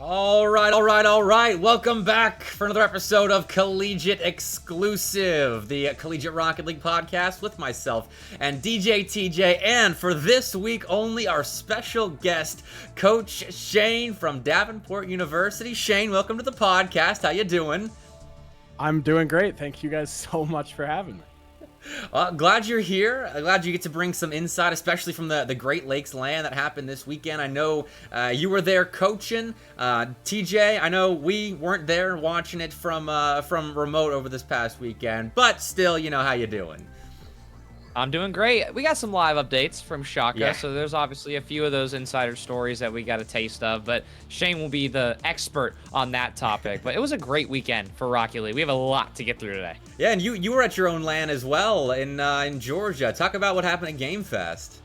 All right. Welcome back for another episode of Collegiate Exclusive, the Collegiate Rocket League podcast with myself and DJTJ. And for this week only, our special guest, Coach Shane from Davenport University. Shane, welcome to the podcast. How you doing? I'm doing great. Thank you guys so much for having me. Glad you're here. Glad you get to bring some insight, especially from the Great Lakes land that happened this weekend. I know you were there coaching. TJ, I know we weren't there watching it from remote over this past weekend, but still, you know how you doing. I'm doing great. We got some live updates from Shaka, Yeah. So there's obviously a few of those insider stories that we got a taste of, but Shane will be the expert on that topic. But it was a great weekend for Rocket League. We have a lot to get through today. Yeah, and you were at your own LAN as well in Georgia. Talk about what happened at Game Fest.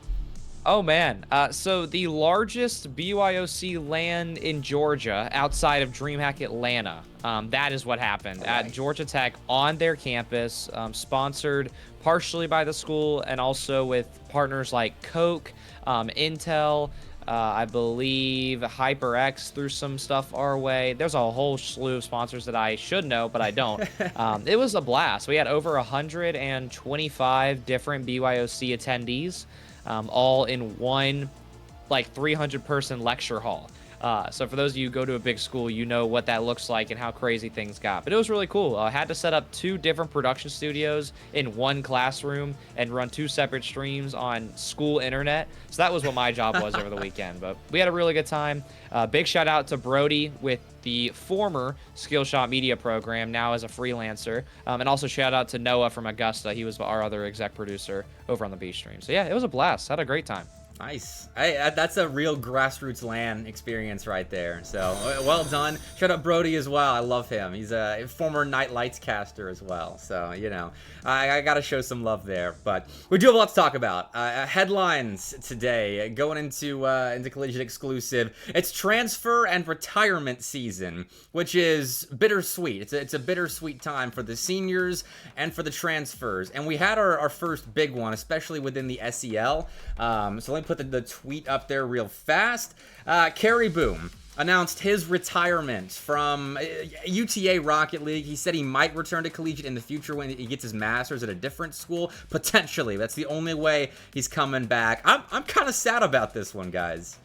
Oh, man. So the largest BYOC LAN in Georgia outside of DreamHack Atlanta, that is what happened at Georgia Tech on their campus, sponsored partially by the school and also with partners like Coke, Intel, I believe HyperX threw some stuff our way. There's a whole slew of sponsors that I should know, but I don't. It was a blast. We had over 125 different BYOC attendees, all in one, 300-person lecture hall. So for those of you who go to a big school, you know what that looks like and how crazy things got. But it was really cool. I had to set up 2 different production studios in one classroom and run 2 separate streams on school internet. So that was what my job was over the weekend. But we had a really good time. Big shout out to Brody with the former Skillshot Media program, now as a freelancer. And also shout out to Noah from Augusta. He was our other exec producer over on the B stream. So yeah, it was a blast. Had a great time. Nice. Hey, that's a real grassroots LAN experience right there. So, well done. Shout out Brody as well. I love him. He's a former Night Lights caster as well. So, you know, I got to show some love there. But we do have a lot to talk about. Headlines today going into Collegiate Exclusive. It's transfer and retirement season, which is bittersweet. It's a bittersweet time for the seniors and for the transfers. And we had our first big one, especially within the SEL. So let me put the tweet up there real fast. Caribou announced his retirement from UTA Rocket League. He said he might return to Collegiate in the future when he gets his master's at a different school. Potentially. That's the only way he's coming back. I'm kind of sad about this one, guys.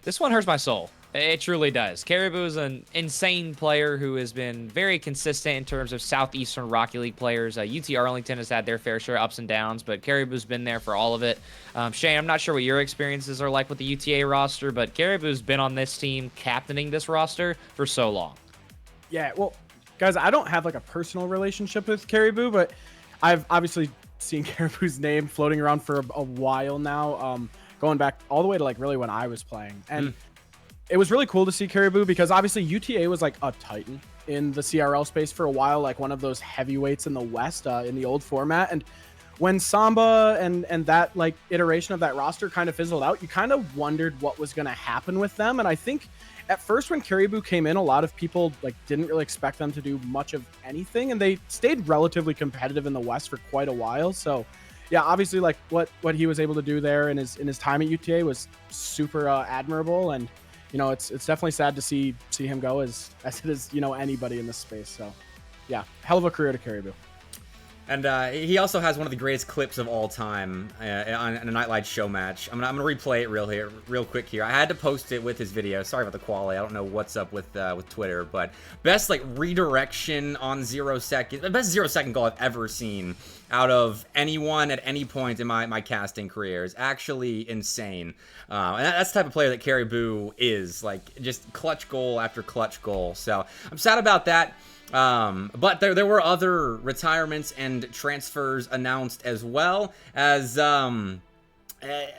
This one hurts my soul. It truly does. Caribou is an insane player who has been very consistent in terms of Southeastern Rocket League players. UT Arlington has had their fair share of ups and downs, but Caribou's been there for all of it. Shane, I'm not sure what your experiences are like with the UTA roster, but Caribou's been on this team, captaining this roster for so long. Yeah, well, guys, I don't have a personal relationship with Caribou, but I've obviously seen Caribou's name floating around for a while now, going back all the way to really when I was playing. And it was really cool to see Caribou because obviously UTA was a titan in the CRL space for a while, one of those heavyweights in the West in the old format. And when Samba and that iteration of that roster kind of fizzled out, you kind of wondered what was going to happen with them. And I think at first when Caribou came in, a lot of people didn't really expect them to do much of anything, and they stayed relatively competitive in the West for quite a while. So yeah, obviously what he was able to do there in his time at UTA was super admirable. And you know, it's definitely sad to see him go as it is, anybody in this space. So, yeah, hell of a career to Caribou. And he also has one of the greatest clips of all time on a Nightlight show match. I'm gonna replay it real quick here. I had to post it with his video. Sorry about the quality. I don't know what's up with Twitter, but best redirection on 0 second, the best 0 second goal I've ever seen out of anyone at any point in my casting career. Is actually insane. And that's the type of player that Caribou is, just clutch goal after clutch goal. So I'm sad about that. But there were other retirements and transfers announced as well, as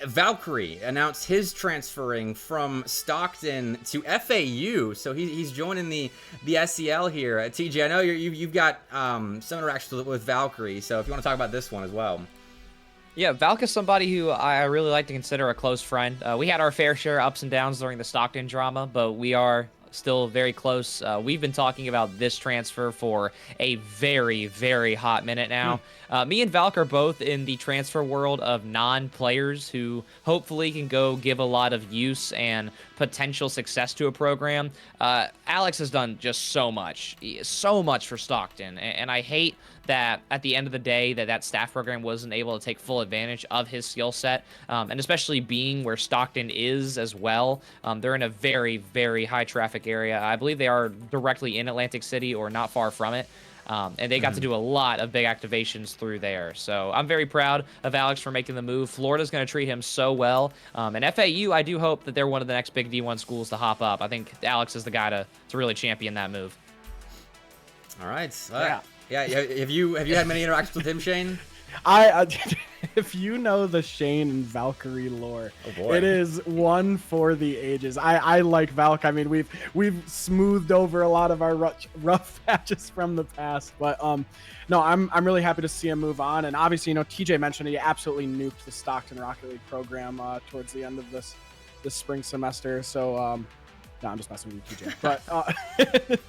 Valkyrie announced his transferring from Stockton to FAU, so he's joining the SEL here. TJ, I know you've got some interactions with Valkyrie, so if you want to talk about this one as well. Yeah, Valk is somebody who I really like to consider a close friend. We had our fair share of ups and downs during the Stockton drama, but we are still very close. We've been talking about this transfer for a very, very hot minute now. Me and Valk are both in the transfer world of non-players who hopefully can go give a lot of use and potential success to a program. Alex has done just so much for Stockton, and I hate that at the end of the day that staff program wasn't able to take full advantage of his skill set, and especially being where Stockton is as well. They're in a very, very high traffic area. I believe they are directly in Atlantic City or not far from it. And they got to do a lot of big activations through there. So I'm very proud of Alex for making the move. Florida's going to treat him so well. And FAU, I do hope that they're one of the next big D1 schools to hop up. I think Alex is the guy to really champion that move. All right. Yeah. Have you had many interactions with him, Shane? I if you know the Shane and Valkyrie lore, it is one for the ages. I like Valk. I mean, we've smoothed over a lot of our rough patches from the past, but no, I'm really happy to see him move on. And obviously, you know, TJ mentioned he absolutely nuked the Stockton Rocket League program towards the end of this spring semester. So no, I'm just messing with you, TJ. But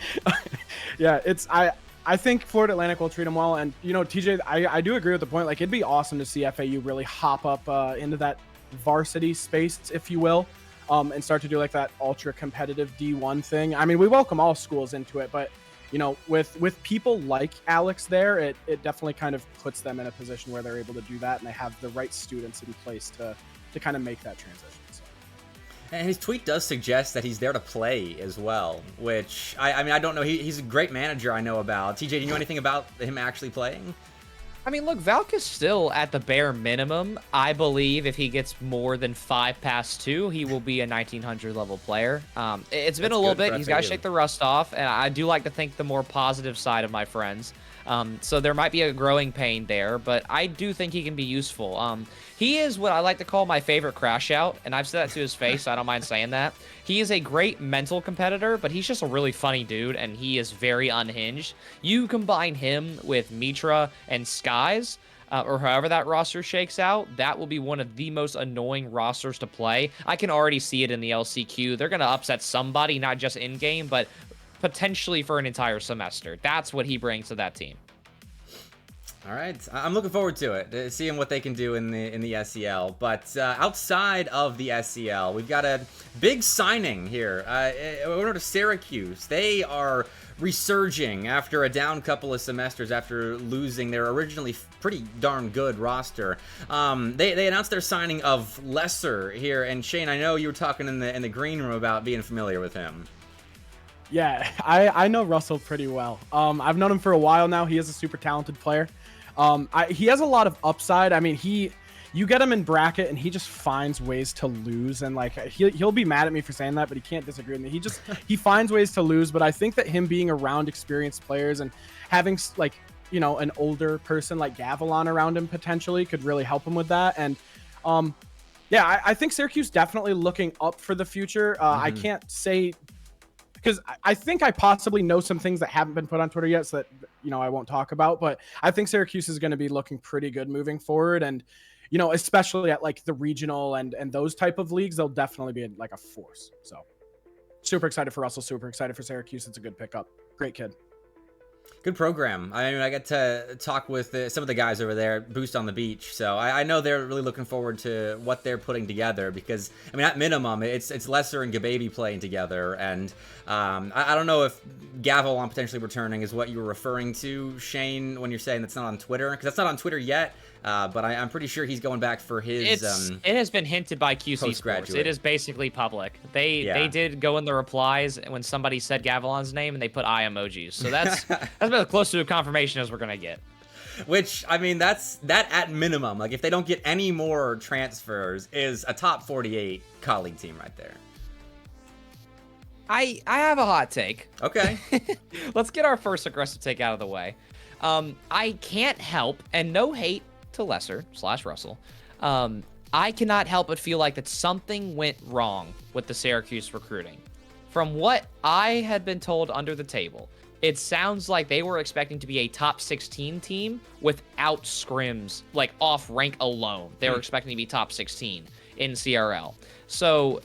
yeah, I think Florida Atlantic will treat him well. And, you know, TJ, I do agree with the point. Like, it'd be awesome to see FAU really hop up into that varsity space, if you will, and start to do like that ultra competitive D1 thing. I mean, we welcome all schools into it, but, you know, with people like Alex there, it definitely kind of puts them in a position where they're able to do that, and they have the right students in place to kind of make that transition. And his tweet does suggest that he's there to play as well, which, I mean, I don't know. He's a great manager I know about. TJ, do you know anything about him actually playing? I mean, look, Valk is still at the bare minimum. I believe if he gets more than 5 past 2, he will be a 1900 level player. It's been a little bit. He's got to shake the rust off, and I do like to think the more positive side of my friends. So there might be a growing pain there, but I do think he can be useful. He is what I like to call my favorite crash out, and I've said that to his face, so I don't mind saying that. He is a great mental competitor, but he's just a really funny dude, and he is very unhinged. You combine him with Mitra and Skies, or however that roster shakes out, that will be one of the most annoying rosters to play. I can already see it in the LCQ. They're going to upset somebody, not just in-game, but potentially for an entire semester. That's what he brings to that team. All right, I'm looking forward to it, seeing what they can do in the SEL. But outside of the SEL, we've got a big signing here. Over to Syracuse, they are resurging after a down couple of semesters after losing their originally pretty darn good roster. They announced their signing of Lesser here, and Shane, I know you were talking in the green room about being familiar with him. Yeah, I know Russell pretty well. I've known him for a while now. He is a super talented player. He has a lot of upside. I mean, you get him in bracket and he just finds ways to lose, and like he'll be mad at me for saying that, but he can't disagree with me. He finds ways to lose, but I think that him being around experienced players and having like, you know, an older person like Gavilan around him potentially could really help him with that. And yeah, I think Syracuse definitely looking up for the future. I can't say, because I think I possibly know some things that haven't been put on Twitter yet, so that, you know, I won't talk about, but I think Syracuse is going to be looking pretty good moving forward. And, you know, especially at like the regional and those type of leagues, they'll definitely be like a force. So super excited for Russell, super excited for Syracuse. It's a good pickup. Great kid. Good program. I mean, I get to talk with some of the guys over there, Boost on the Beach, so I know they're really looking forward to what they're putting together, because, I mean, at minimum, it's Lesser and Gababy playing together, and I don't know if Gavilan potentially returning is what you were referring to, Shane, when you're saying that's not on Twitter, because that's not on Twitter yet, but I'm pretty sure he's going back for his it has been hinted by QC Sports. It is basically public. They did go in the replies when somebody said Gavilan's name, and they put eye emojis, so that's about as close to a confirmation as we're gonna get. Which, I mean, that at minimum, like if they don't get any more transfers, is a top 48 colleague team right there. I have a hot take. Okay. Let's get our first aggressive take out of the way. I can't help, and no hate to Lesser/Russell, I cannot help but feel like that something went wrong with the Syracuse recruiting. From what I had been told under the table, it sounds like they were expecting to be a top 16 team without scrims, like off rank alone. They were expecting to be top 16 in CRL. So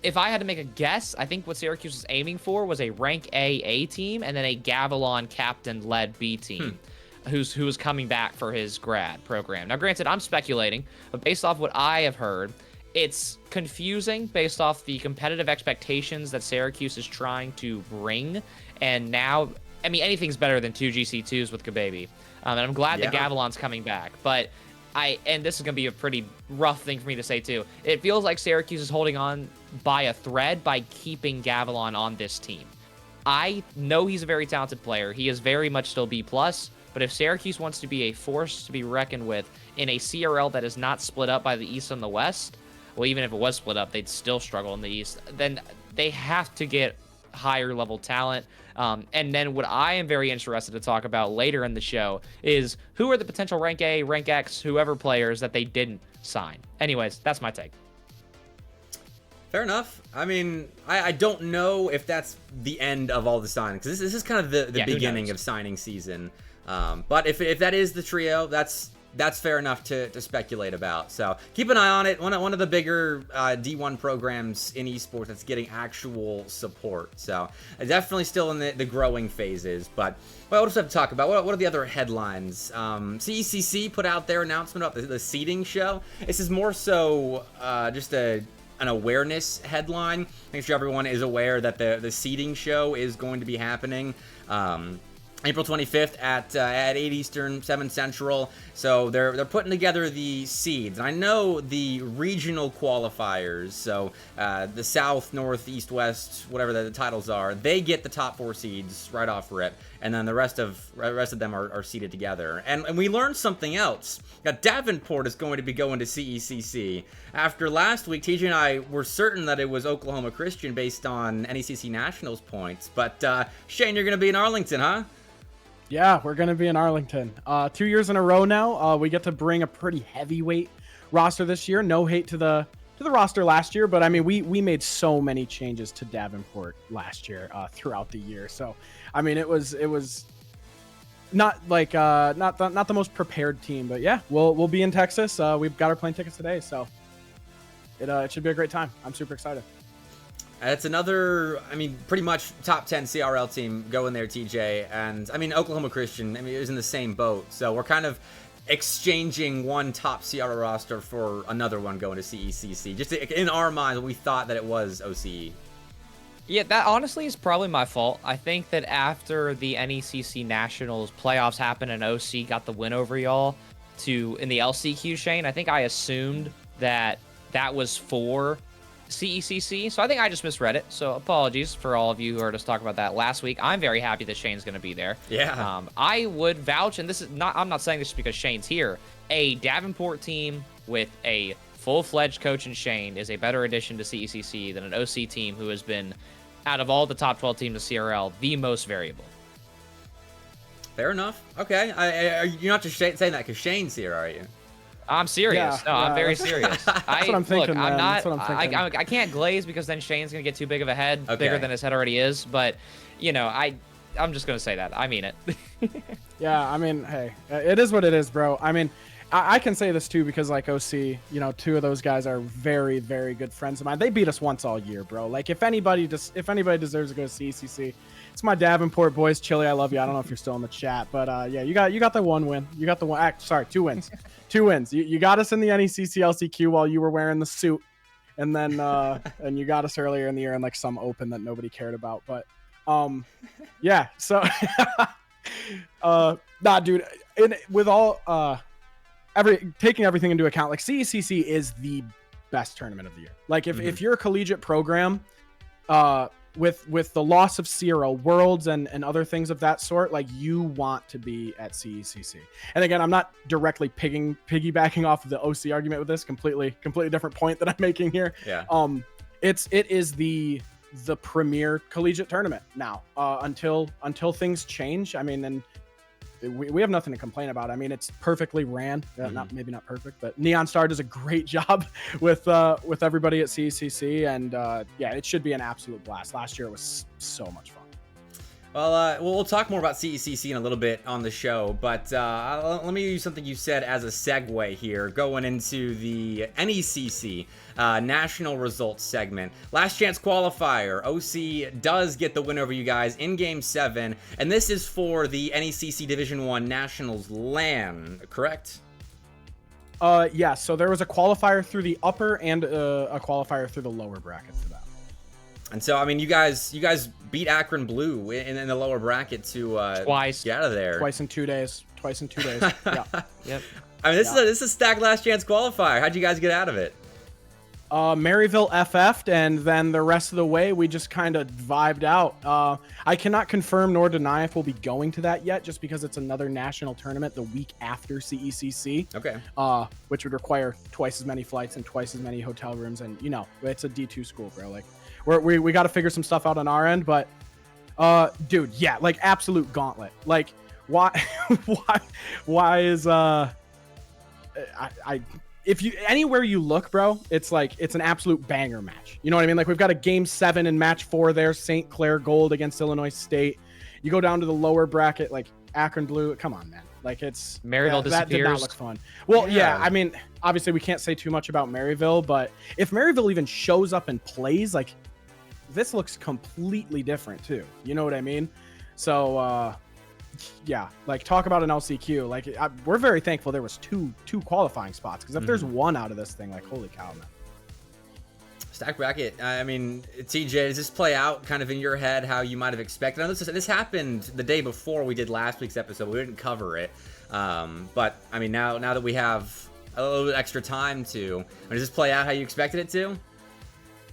if I had to make a guess, I think what Syracuse was aiming for was a rank A team and then a Gavilan captain-led B team. Who was coming back for his grad program. Now, granted, I'm speculating, but based off what I have heard, it's confusing based off the competitive expectations that Syracuse is trying to bring. And now, I mean, anything's better than 2 GC2s with Kababy. And I'm glad that Gavilan's coming back. But and this is going to be a pretty rough thing for me to say, too. It feels like Syracuse is holding on by a thread by keeping Gavilan on this team. I know he's a very talented player. He is very much still B+. But if Syracuse wants to be a force to be reckoned with in a CRL that is not split up by the East and the West, well, even if it was split up, they'd still struggle in the East, then they have to get higher level talent. And then what I am very interested to talk about later in the show is who are the potential rank A, rank X, whoever players that they didn't sign. Anyways, that's my take. Fair enough. I mean, I don't know if that's the end of all the signings, because this is kind of the beginning of signing season. But if that is the trio, that's fair enough to speculate about. So keep an eye on it. One of the bigger D1 programs in esports that's getting actual support. So definitely still in the growing phases. But what else do we have to talk about? What are the other headlines? CECC put out their announcement about the seeding show. This is more so just an awareness headline. Make sure everyone is aware that the seeding show is going to be happening. April 25th at 8 Eastern, 7 Central. So they're putting together the seeds. And I know the regional qualifiers, so the South, North, East, West, whatever the titles are, they get the top 4 seeds right off rip. And then the rest of them are seeded together. And we learned something else. That Davenport is going to be going to CECC. After last week, TJ and I were certain that it was Oklahoma Christian based on NECC Nationals points. But Shane, you're going to be in Arlington, huh? Yeah, we're going to be in Arlington. 2 years in a row now. We get to bring a pretty heavyweight roster this year. No hate to the roster last year, but I mean, we made so many changes to Davenport last year throughout the year. So, I mean, it was not like not the most prepared team, but yeah, we'll be in Texas. We've got our plane tickets today, so it should be a great time. I'm super excited. It's another, I mean, pretty much top 10 CRL team going there, TJ. And, I mean, Oklahoma Christian, I mean, it was in the same boat. So we're kind of exchanging one top CRL roster for another one going to CECC. Just in our minds, we thought that it was OCE. Yeah, that honestly is probably my fault. I think that after the NECC Nationals playoffs happened and OC got the win over y'all in the LCQ, Shane, I think I assumed that was for CECC, so I think I just misread it. So apologies for all of you who heard us talk about that last week. I'm very happy that Shane's going to be there. Yeah. I would vouch, and this is not, I'm not saying this just because Shane's here. A Davenport team with a full-fledged coach in Shane is a better addition to CECC than an OC team who has been, out of all the top 12 teams of CRL, the most variable. Fair enough. Okay. You're not just saying that because Shane's here, are you? I'm serious. Yeah, I'm very serious. That's what I'm thinking. Look, I'm man. not. That's what I'm thinking. I can't glaze because then Shane's gonna get too big of a head, Okay. bigger than his head already is. But you know, I'm just gonna say that. I mean it. Yeah, I mean, hey, it is what it is, bro. I mean, I can say this too because like OC, you know, 2 of those guys are very, very good friends of mine. They beat us once all year, bro. Like if anybody deserves to go to CECC, it's my Davenport boys. Chili, I love you. I don't know if you're still in the chat, but yeah, you got the 1 win. You got the one. Sorry, 2 wins. 2 wins. You got us in the NECC LCQ while you were wearing the suit, and then and you got us earlier in the year in like some open that nobody cared about. But yeah. So nah, dude. With all taking everything into account, like CECC is the best tournament of the year. Like if you're a collegiate program, with the loss of CRL Worlds and other things of that sort, like you want to be at CECC. And again, I'm not directly piggybacking off of the OC argument with this, completely different point that I'm making here. Yeah. It is the premier collegiate tournament now. Until things change, I mean, and we have nothing to complain about. I mean, it's perfectly ran. Maybe not perfect, but Neon Star does a great job with everybody at CECC, and yeah, it should be an absolute blast. Last year it was so much fun. Well, we'll talk more about CECC in a little bit on the show, but let me use something you said as a segue here, going into the NECC national results segment. Last chance qualifier. OC does get the win over you guys in Game 7, and this is for the NECC Division 1 Nationals LAN, correct? Yeah, so there was a qualifier through the upper and a qualifier through the lower bracket for that. And so, I mean, you guys beat Akron Blue in the lower bracket to twice. Get out of there. Twice in 2 days. Yeah. Yep. I mean, this is a stacked last chance qualifier. How'd you guys get out of it? Maryville FF'd, and then the rest of the way we just kind of vibed out. I cannot confirm nor deny if we'll be going to that yet, just because it's another national tournament the week after CECC. Okay. Which would require twice as many flights and twice as many hotel rooms, and it's a D2 school, bro. Like, we got to figure some stuff out on our end, but dude, yeah, like absolute gauntlet. Like, why is if you anywhere you look, bro, it's like it's an absolute banger match. You know what I mean? Like, we've got a Game 7 and match 4 there, St. Clair Gold against Illinois State. You go down to the lower bracket, like Akron Blue. Come on, man. Like, it's Maryville that did not disappears. look fun. Well, yeah, I mean, obviously we can't say too much about Maryville, but if Maryville even shows up and plays, like, this looks completely different too. You know what I mean? So, yeah, like, talk about an LCQ. Like, we're very thankful there was two qualifying spots, because if there's one out of this thing, like, holy cow, man. Stack bracket. I mean, TJ, does this play out kind of in your head how you might have expected? Now, this happened the day before we did last week's episode. We didn't cover it, but I mean, now that we have a little bit extra time to, does this play out how you expected it to?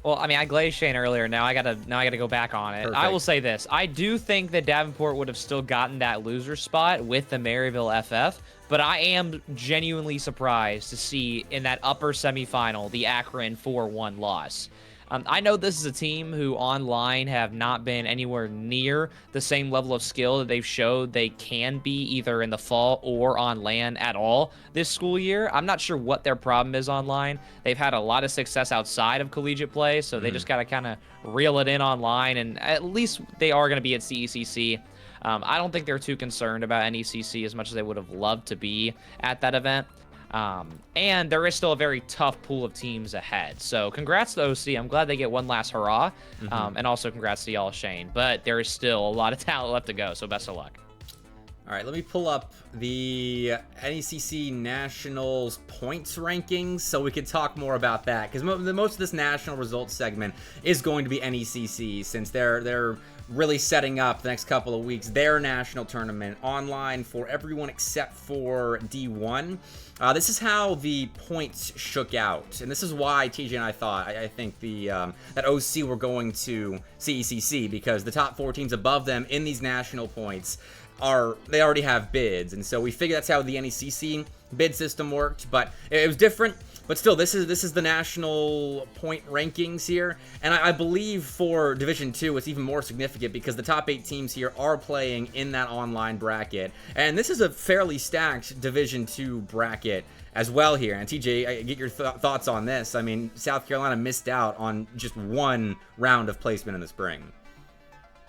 Well, I mean, I glazed Shane earlier. Now I gotta go back on it. Perfect. I will say this: I do think that Davenport would have still gotten that loser spot with the Maryville FF, but I am genuinely surprised to see in that upper semifinal the Akron 4-1 loss. I know this is a team who online have not been anywhere near the same level of skill that they've showed they can be either in the fall or on LAN at all this school year. I'm not sure what their problem is online. They've had a lot of success outside of collegiate play, so they just got to kind of reel it in online, and at least they are going to be at CECC. I don't think they're too concerned about NECC as much as they would have loved to be at that event. And there is still a very tough pool of teams ahead. So congrats to OC. I'm glad they get one last hurrah. And also congrats to y'all, Shane. But there is still a lot of talent left to go, so best of luck. All right, let me pull up the NECC Nationals points rankings so we can talk more about that, because most of this national results segment is going to be NECC, since they're really setting up the next couple of weeks their national tournament online for everyone except for D1. This is how the points shook out, and this is why TJ and I thought I think that OC were going to CECC, because the top 4 teams above them in these national points they already have bids, and so we figured that's how the NECC bid system worked. But it was different. But still, this is the national point rankings here, and I believe for Division 2 it's even more significant, because the top 8 teams here are playing in that online bracket, and this is a fairly stacked Division 2 bracket as well here. And TJ, I get your thoughts on this. I mean, South Carolina missed out on just one round of placement in the spring.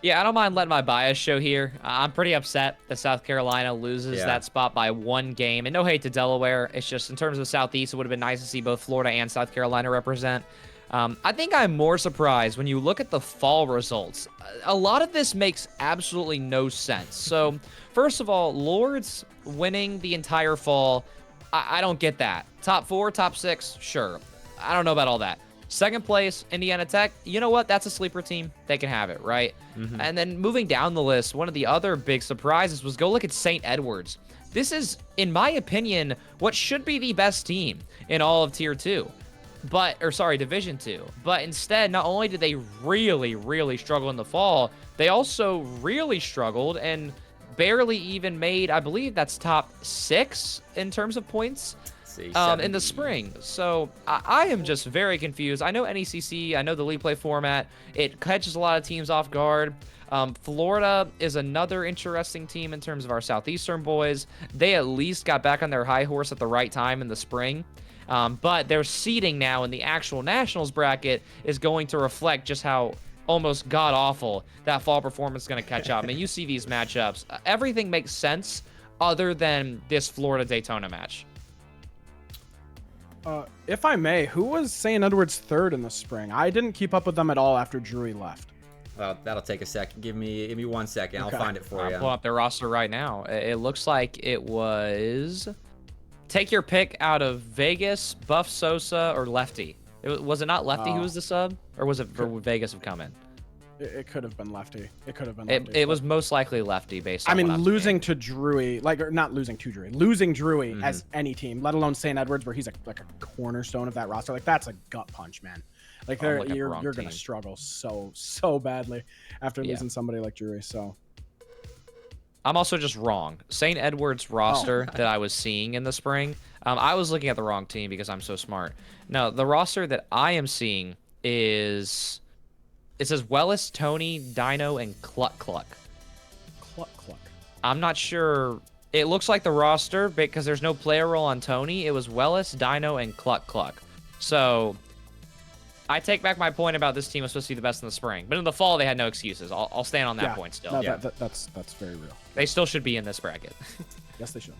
Yeah, I don't mind letting my bias show here. I'm pretty upset that South Carolina loses that spot by 1 game. And no hate to Delaware. It's just in terms of the Southeast, it would have been nice to see both Florida and South Carolina represent. I think I'm more surprised when you look at the fall results. A lot of this makes absolutely no sense. So, first of all, Lords winning the entire fall, I don't get that. Top 4, top 6, sure. I don't know about all that. Second place, Indiana Tech. You know what? That's a sleeper team. They can have it, right? And then moving down the list, one of the other big surprises was go look at St. Edwards. This is, in my opinion, what should be the best team in all of Tier 2. Division 2. But instead, not only did they really, really struggle in the fall, they also really struggled and barely even made, I believe that's top 6 in terms of points. In the spring. So I am just very confused. I know NECC, I know the league play format, it catches a lot of teams off guard. Florida is another interesting team in terms of our Southeastern boys. They at least got back on their high horse at the right time in the spring. But their seeding now in the actual nationals bracket is going to reflect just how almost god-awful, that fall performance is going to catch up. I mean, you see these matchups. Everything makes sense other than this Florida-Daytona match. If I may, who was St. Edward's third in the spring? I didn't keep up with them at all after Drury left. Well, that'll take a second. Give me 1 second. Okay. I'll find it for you. I'm pulling up their roster right now. It looks like it was... Take your pick out of Vegas, Buff Sosa, or Lefty. Was it not Lefty who was the sub? Or was it for Vegas have come in? It could have been Lefty. It was most likely Lefty based on I mean, what I'm losing seeing. to Drury, or not losing to Drury, losing Drury as any team, let alone St. Edwards, where he's like a cornerstone of that roster. Like, that's a gut punch, man. Like, you're going to struggle so badly after losing somebody like Drury. So I'm also just wrong. St. Edward's roster that I was seeing in the spring, I was looking at the wrong team because I'm so smart. No, the roster that I am seeing is... It says Wellis, Tony, Dino, and Cluck Cluck. Cluck Cluck. I'm not sure. It looks like the roster, because there's no player role on Tony. It was Wellis, Dino, and Cluck Cluck. So I take back my point about this team was supposed to be the best in the spring. But in the fall, they had no excuses. I'll stand on that point still. No, that's very real. They still should be in this bracket. Yes, they should.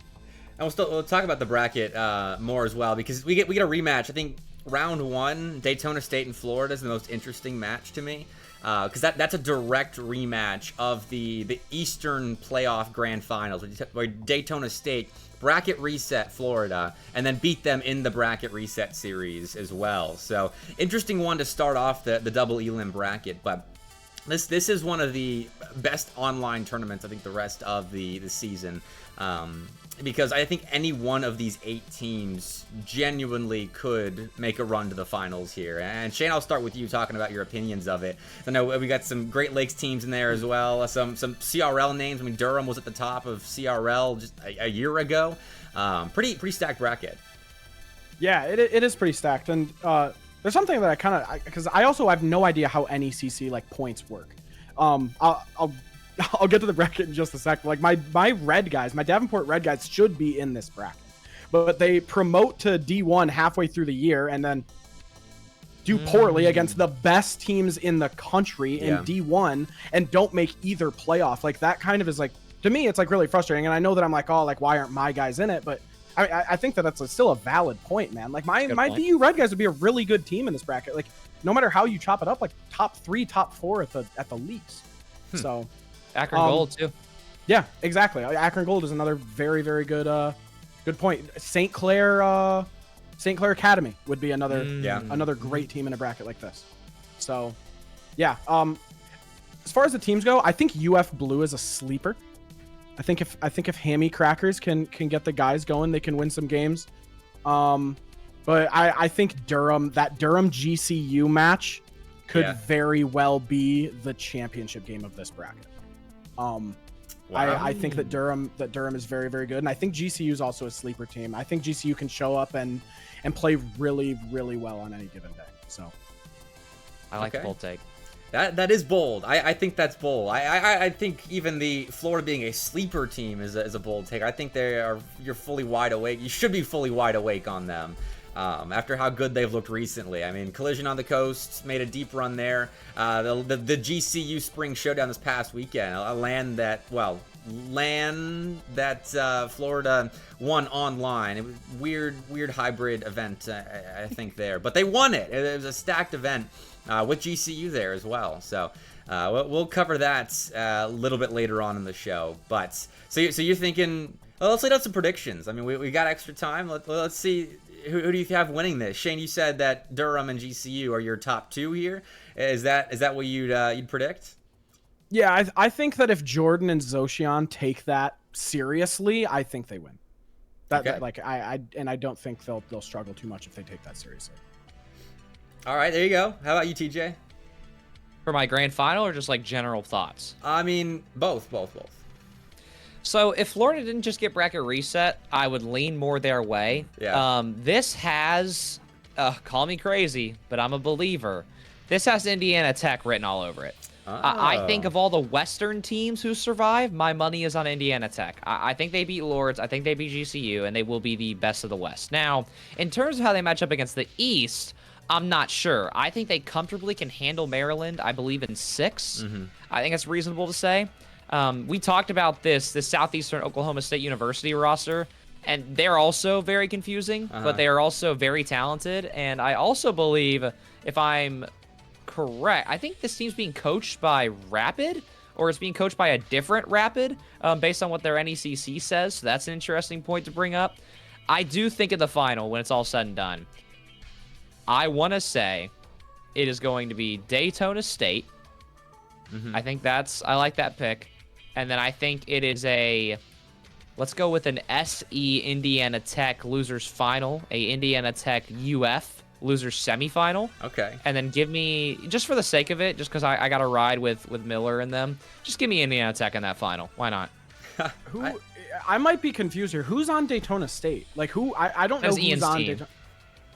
And we'll talk about the bracket more as well, because we get a rematch. I think round 1, Daytona State and Florida is the most interesting match to me, because that's a direct rematch of the Eastern Playoff Grand Finals, where Daytona State bracket reset Florida and then beat them in the bracket reset series as well. So interesting one to start off the double elim bracket, but this is one of the best online tournaments I think the rest of the season. Because I think any one of these 8 teams genuinely could make a run to the finals here. And Shane, I'll start with you talking about your opinions of it. I know we got some Great Lakes teams in there as well, some CRL names. I mean, Durham was at the top of CRL just a year ago. Pretty stacked bracket. Yeah, it is pretty stacked. And there's something that I kind of... Because I also have no idea how NECC, points work. I'll get to the bracket in just a sec. Like, my red guys, my Davenport red guys should be in this bracket. But they promote to D1 halfway through the year and then do poorly against the best teams in the country in D1 and don't make either playoff. Like, that kind of is, to me, it's, really frustrating. And I know that I'm why aren't my guys in it? But I think that that's still a valid point, man. Like, my DU red guys would be a really good team in this bracket. Like, no matter how you chop it up, top 3, top 4 at the least. So... Akron Gold, too. Yeah, exactly. Akron Gold is another very, very good good point. St. Clair Academy would be another great team in a bracket like this. So, yeah. As far as the teams go, I think UF Blue is a sleeper. I think if Hammy Crackers can get the guys going, they can win some games. But I think Durham GCU match could very well be the championship game of this bracket. I think that Durham is very, very good, and I think GCU is also a sleeper team. I think GCU can show up and play really, really well on any given day. So I like the bold take. That is bold. I think that's bold. I think even the Florida being a sleeper team is a bold take. I think you're fully wide awake. You should be fully wide awake on them. After how good they've looked recently. I mean, Collision on the Coast made a deep run there. The GCU Spring Showdown this past weekend, a LAN that Florida won online. It was weird hybrid event, I think there, but they won it. It was a stacked event with GCU there as well. So we'll cover that a little bit later on in the show. But so you're thinking, well, let's lay down some predictions. I mean, we got extra time. Let's see. Who do you have winning this? Shane, you said that Durham and GCU are your top 2 here. Is that what you'd predict? Yeah, I think that if Jordan and Zoshian take that seriously, I think they win. I don't think they'll struggle too much if they take that seriously. All right, there you go. How about you, TJ? For my grand final, or just general thoughts? I mean, both. So if Florida didn't just get bracket reset, I would lean more their way. Yeah. This has, call me crazy, but I'm a believer. This has Indiana Tech written all over it. Oh. I think of all the Western teams who survive, my money is on Indiana Tech. I think they beat Lords. I think they beat GCU, and they will be the best of the West. Now, in terms of how they match up against the East, I'm not sure. I think they comfortably can handle Maryland, I believe, in 6. I think it's reasonable to say. We talked about this Southeastern Oklahoma State University roster, and they're also very confusing, but they are also very talented. And I also believe, if I'm correct, I think this team's being coached by Rapid, or it's being coached by a different Rapid, based on what their NECC says. So that's an interesting point to bring up. I do think in the final, when it's all said and done, I want to say it is going to be Daytona State. I think I like that pick. And then I think it is let's go with an SE Indiana Tech losers final, a Indiana Tech UF losers semifinal. Okay. And then give me, just for the sake of it, just because I got to ride with Miller and them, just give me Indiana Tech in that final. Why not? I might be confused here. Who's on Daytona State? Like who? I don't know who's Ian's on team. Daytona.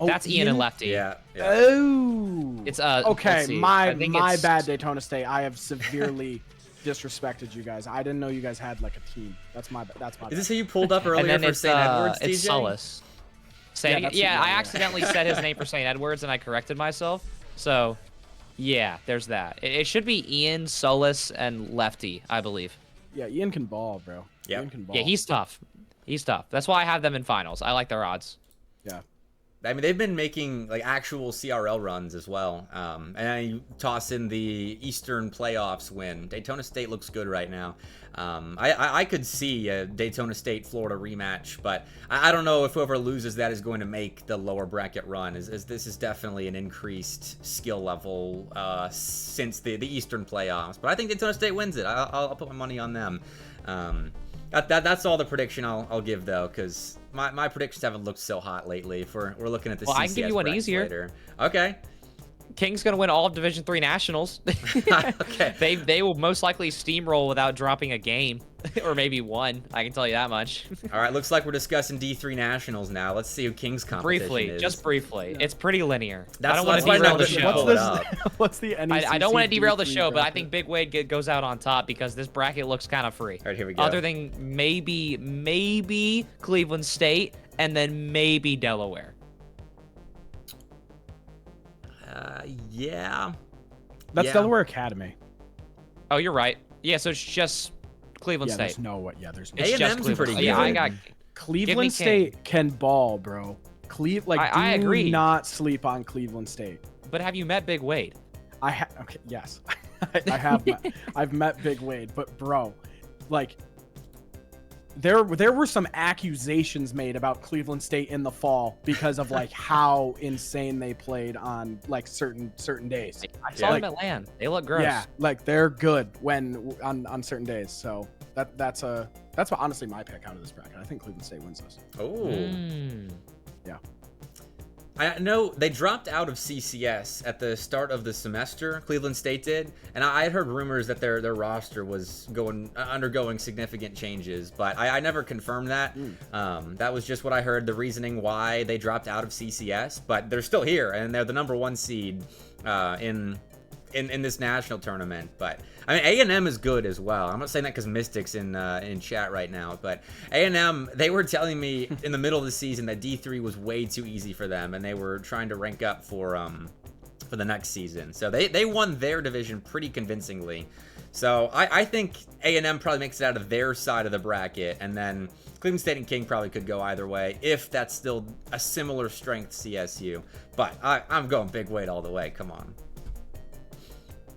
That's Ian and Lefty. Yeah. Oh. It's okay. My it's- bad, Daytona State. I have severely disrespected you guys. I didn't know you guys had like a team. That's my bad. Is this who you pulled up And earlier then for it's St. Edwards, it's TJ? Sullis. Yeah, I accidentally said his name for St. Edwards and I corrected myself. So, yeah, there's that. It should be Ian, Sullis, and Lefty, I believe. Yeah, Ian can ball, bro. Yep. Ian can ball. Yeah, he's tough. He's tough. That's why I have them in finals. I like their odds. Yeah. I mean, they've been making like actual CRL runs as well. And then you toss in the Eastern playoffs win. Daytona State looks good right now. I could see a Daytona State Florida rematch, but I don't know if whoever loses that is going to make the lower bracket run. As this is definitely an increased skill level since the Eastern playoffs. But I think Daytona State wins it. I'll put my money on them. That's all the prediction I'll give though, because my predictions haven't looked so hot lately. If we're looking at the CCS I can give you one brackets easier. later. Okay. King's gonna win all of Division III nationals. Okay. They will most likely steamroll without dropping a game, or maybe one. I can tell you that much. All right. Looks like we're discussing D3 nationals now. Let's see who King's competition Briefly, is. just briefly. It's pretty linear. That's I don't want to why I'm derail not the looking show. to pull it up. What's the NECC I don't want to derail the D3 show, but I bracket? think Big Wade goes out on top because this bracket looks kind of free. All right, here we go. Other than maybe Cleveland State, and then maybe Delaware. Yeah. That's Yeah. Delaware Academy. Oh, you're right. Yeah, so it's just Cleveland Yeah, State. there's no what. Yeah, there's no. It's A&M's just a Cleveland. pretty State. Yeah, good. I got. Cleveland King. State can ball, bro. I do agree. not sleep on Cleveland State. But have you met Big Wade? Okay, yes. I have I've met Big Wade, but bro, like there were some accusations made about Cleveland State in the fall because of like how insane they played on like certain days. I saw them at LAN. They look gross. Yeah, like they're good when on certain days. So that's what honestly my pick out of this bracket. I think Cleveland State wins this. Oh. Yeah. I know they dropped out of CCS at the start of the semester. Cleveland State did, and I had heard rumors that their roster was undergoing significant changes, but I never confirmed that. That was just what I heard. The reasoning why they dropped out of CCS, but they're still here, and they're the #1 seed in this national tournament. But I mean, A&M is good as well. I'm not saying that because Mystic's in chat right now, but A&M, they were telling me in the middle of the season that D3 was way too easy for them, and they were trying to rank up for the next season. So they won their division pretty convincingly. So I think A&M probably makes it out of their side of the bracket, and then Cleveland State and King probably could go either way if that's still a similar strength CSU. But I'm going Big Wade all the way. Come on.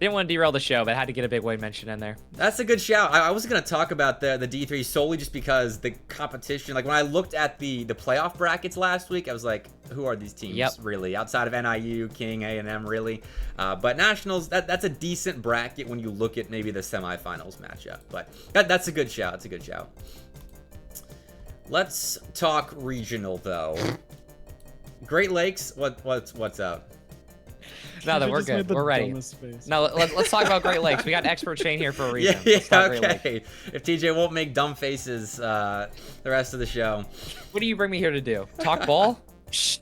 Didn't want to derail the show, but I had to get a Big Wade mention in there. That's a good shout. I wasn't going to talk about the D3 solely just because the competition, like when I looked at the playoff brackets last week, I was like, who are these teams really? Outside of NIU, King, A&M, really? But Nationals, that's a decent bracket when you look at maybe the semifinals matchup. But that's a good shout. It's a good shout. Let's talk regional, though. Great Lakes, what's up? No, that we're good. We're ready. No, let's talk about Great Lakes. We got expert Shane here for a reason. Yeah, Let's talk Great Lakes. okay. If TJ won't make dumb faces the rest of the show. What do you bring me here to do? Talk ball? Shh.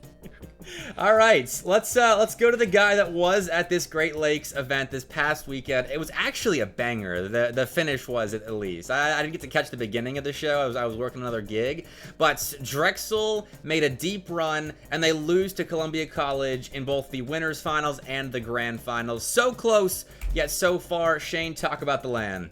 All right, let's go to the guy that was at this Great Lakes event this past weekend. It was actually a banger. The finish was, at least. I didn't get to catch the beginning of the show. I was working another gig, but Drexel made a deep run, and they lose to Columbia College in both the winners finals and the grand finals. So close, yet so far. Shane, talk about the LAN.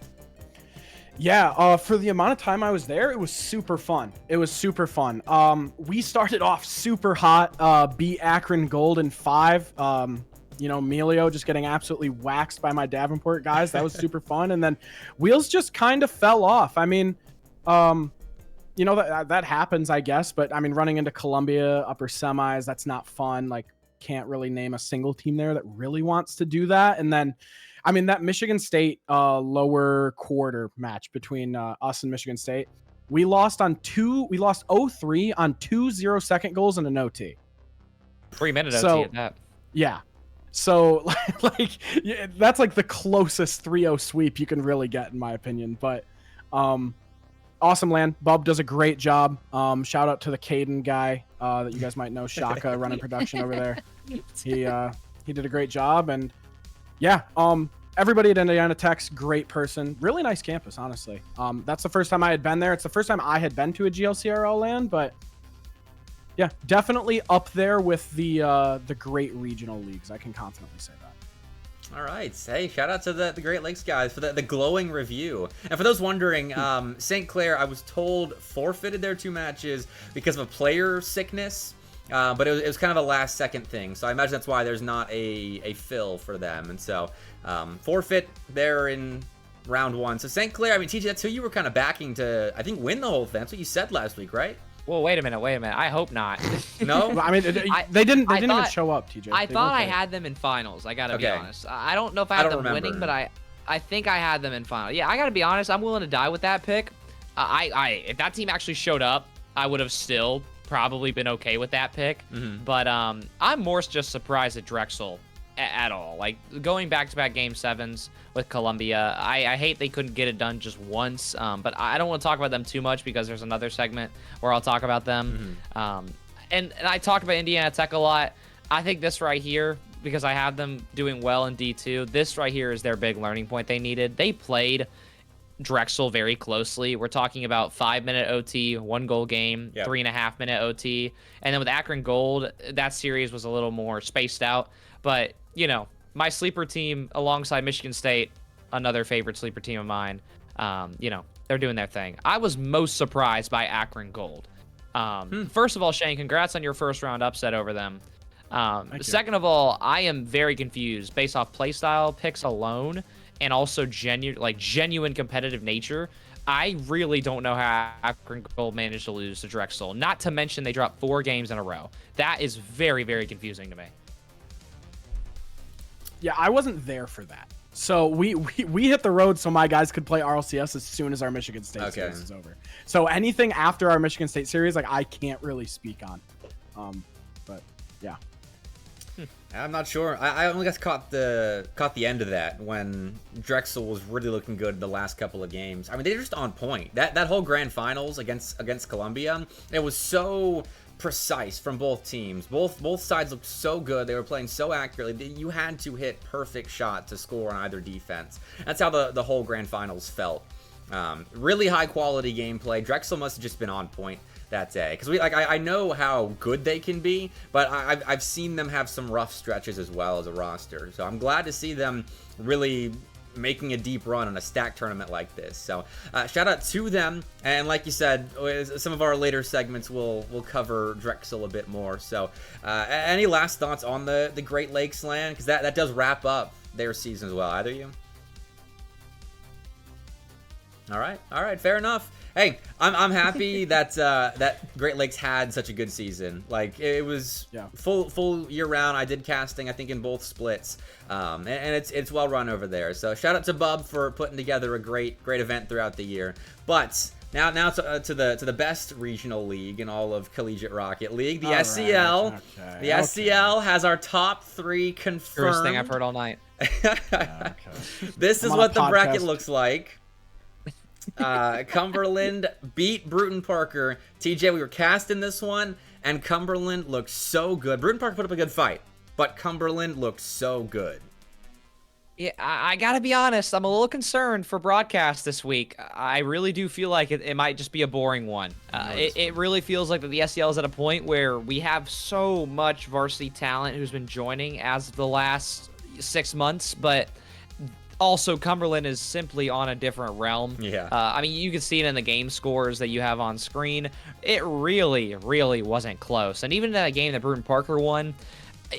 Yeah, for the amount of time I was there, it was super fun. We started off super hot, beat Akron Gold in 5. Melio just getting absolutely waxed by my Davenport guys. That was super fun. And then wheels just kind of fell off. I mean, that happens, I guess. But I mean, running into Columbia upper semis, that's not fun. Like, can't really name a single team there that really wants to do that. And then, I mean, that Michigan State lower quarter match between us and Michigan State, we lost 0-3 on 2 0-second goals and an OT. 3-minute OT at that. Yeah. So, that's like the closest 3-0 sweep you can really get, in my opinion. But awesome LAN. Bub does a great job. Shout out to the Caden guy that you guys might know, Shaka, running production over there. He did a great job. And yeah, everybody at Indiana Tech's great person. Really nice campus, honestly. That's the first time I had been there. It's the first time I had been to a GLCRL LAN, but yeah, definitely up there with the great regional leagues. I can confidently say that. All right. Hey, shout out to the Great Lakes guys for the glowing review. And for those wondering, St. Clair, I was told, forfeited their 2 matches because of a player sickness. But it was kind of a last-second thing, so I imagine that's why there's not a fill for them. And so, forfeit there in round 1. So St. Clair, I mean, TJ, that's who you were kind of backing to, I think, win the whole thing. That's what you said last week, right? Well, wait a minute. I hope not. No? I mean, they didn't even show up, TJ. I thought I had them in finals, I gotta be honest. I don't know if I had them winning, but I think I had them in finals. Yeah, I gotta be honest, I'm willing to die with that pick. If that team actually showed up, I would have still probably been okay with that pick. But I'm more just surprised at Drexel at all. Like, going back-to-back game 7s with Columbia, I hate they couldn't get it done just once, but I don't want to talk about them too much because there's another segment where I'll talk about them. And I talk about Indiana Tech a lot. I think this right here, because I have them doing well in D2, this right here is their big learning point they needed. They played Drexel very closely. We're talking about 5-minute OT, 1-goal game, 3.5-minute OT. And then with Akron Gold, that series was a little more spaced out. But, my sleeper team alongside Michigan State, another favorite sleeper team of mine, they're doing their thing. I was most surprised by Akron Gold. First of all, Shane, congrats on your first-round upset over them. Second of all, I am very confused based off playstyle picks alone, and also genuine competitive nature. I really don't know how Akron Gold managed to lose to Drexel. Not to mention they dropped 4 games in a row. That is very, very confusing to me. Yeah, I wasn't there for that. So we hit the road so my guys could play RLCS as soon as our Michigan State series is over. So anything after our Michigan State series, I can't really speak on. But yeah. I'm not sure. I only got caught the end of that when Drexel was really looking good the last couple of games. I mean, they're just on point. That whole grand finals against Columbia, it was so precise from both teams. Both sides looked so good. They were playing so accurately. You had to hit perfect shot to score on either defense. That's how the whole grand finals felt. Really high quality gameplay. Drexel must have just been on point that day, because I know how good they can be, but I've seen them have some rough stretches as well as a roster. So I'm glad to see them really making a deep run in a stacked tournament like this. So shout out to them, and like you said, some of our later segments will cover Drexel a bit more. So any last thoughts on the Great Lakes LAN, because that does wrap up their season as well. Either you? All right, fair enough. Hey, I'm happy that that Great Lakes had such a good season. Like, it was full year round. I did casting, I think, in both splits, and it's well run over there. So shout out to Bub for putting together a great event throughout the year. But now to the best regional league in all of Collegiate Rocket League, the SCL. Right. The SCL has our top 3 confirmed. First thing I've heard all night. This is what the bracket looks like. Cumberland beat Bruton Parker. TJ, we were casting this one, and Cumberland looked so good. Bruton Park put up a good fight, but Cumberland looked so good. Yeah, I gotta be honest. I'm a little concerned for broadcast this week. I really do feel like it might just be a boring one. It really feels like that the SEL is at a point where we have so much varsity talent who's been joining as of the last 6 months, but also Cumberland is simply on a different realm. Yeah. I mean, you can see it in the game scores that you have on screen. It really, really wasn't close. And even in that game that Bruton Parker won,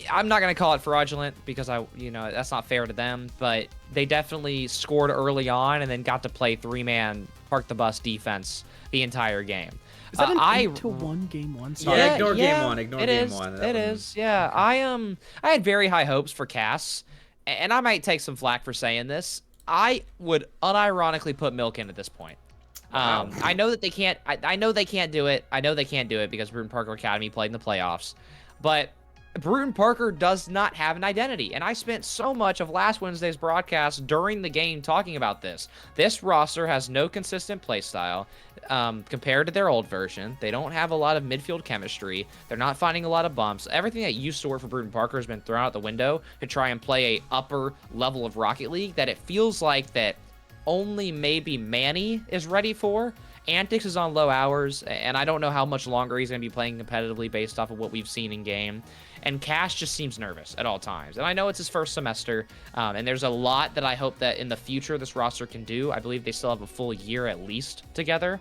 I'm not going to call it fraudulent because that's not fair to them, but they definitely scored early on and then got to play 3-man park the bus defense the entire game. Is that an 8-1 game one? Sorry. Yeah, ignore game one. Ignore game one. It is. Yeah. I had very high hopes for Cass, and I might take some flack for saying this. I would unironically put Milk in at this point. Wow. I know that they can't. I know they can't do it. I know they can't do it because Bruton Parker Academy played in the playoffs, but Bruton Parker does not have an identity, and I spent so much of last Wednesday's broadcast during the game talking about this. This roster has no consistent play style compared to their old version. They don't have a lot of midfield chemistry. They're not finding a lot of bumps. Everything that used to work for Bruton Parker has been thrown out the window to try and play a upper level of Rocket League that it feels like that only maybe Manny is ready for. Antics is on low hours, and I don't know how much longer he's going to be playing competitively based off of what we've seen in game. And Cash just seems nervous at all times. And I know it's his first semester, and there's a lot that I hope that in the future this roster can do. I believe they still have a full year at least together.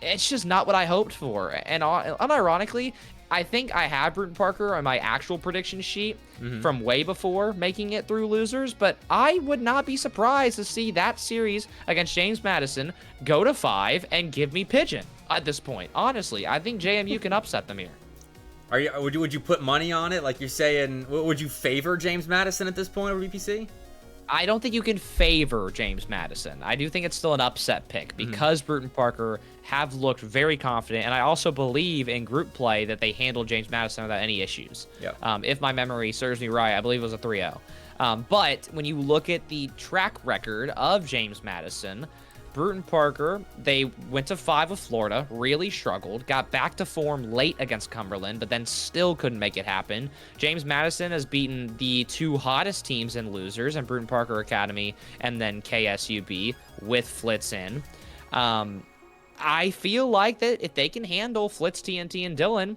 It's just not what I hoped for. And unironically, I think I have Bruton Parker on my actual prediction sheet from way before making it through losers, but I would not be surprised to see that series against James Madison go to 5 and give me Pigeon at this point. Honestly, I think JMU can upset them here. Would you put money on it? Like you're saying, would you favor James Madison at this point over BPC? I don't think you can favor James Madison. I do think it's still an upset pick because Bruton Parker have looked very confident, and I also believe in group play that they handled James Madison without any issues. Yep. If my memory serves me right, I believe it was a 3-0. But when you look at the track record of James Madison, Bruton Parker, they went to 5 with Florida, really struggled, got back to form late against Cumberland, but then still couldn't make it happen. James Madison has beaten the 2 hottest teams in losers, and Bruton Parker Academy, and then KSUB with Flitz in. I feel like that if they can handle Flitz, TNT, and Dylan,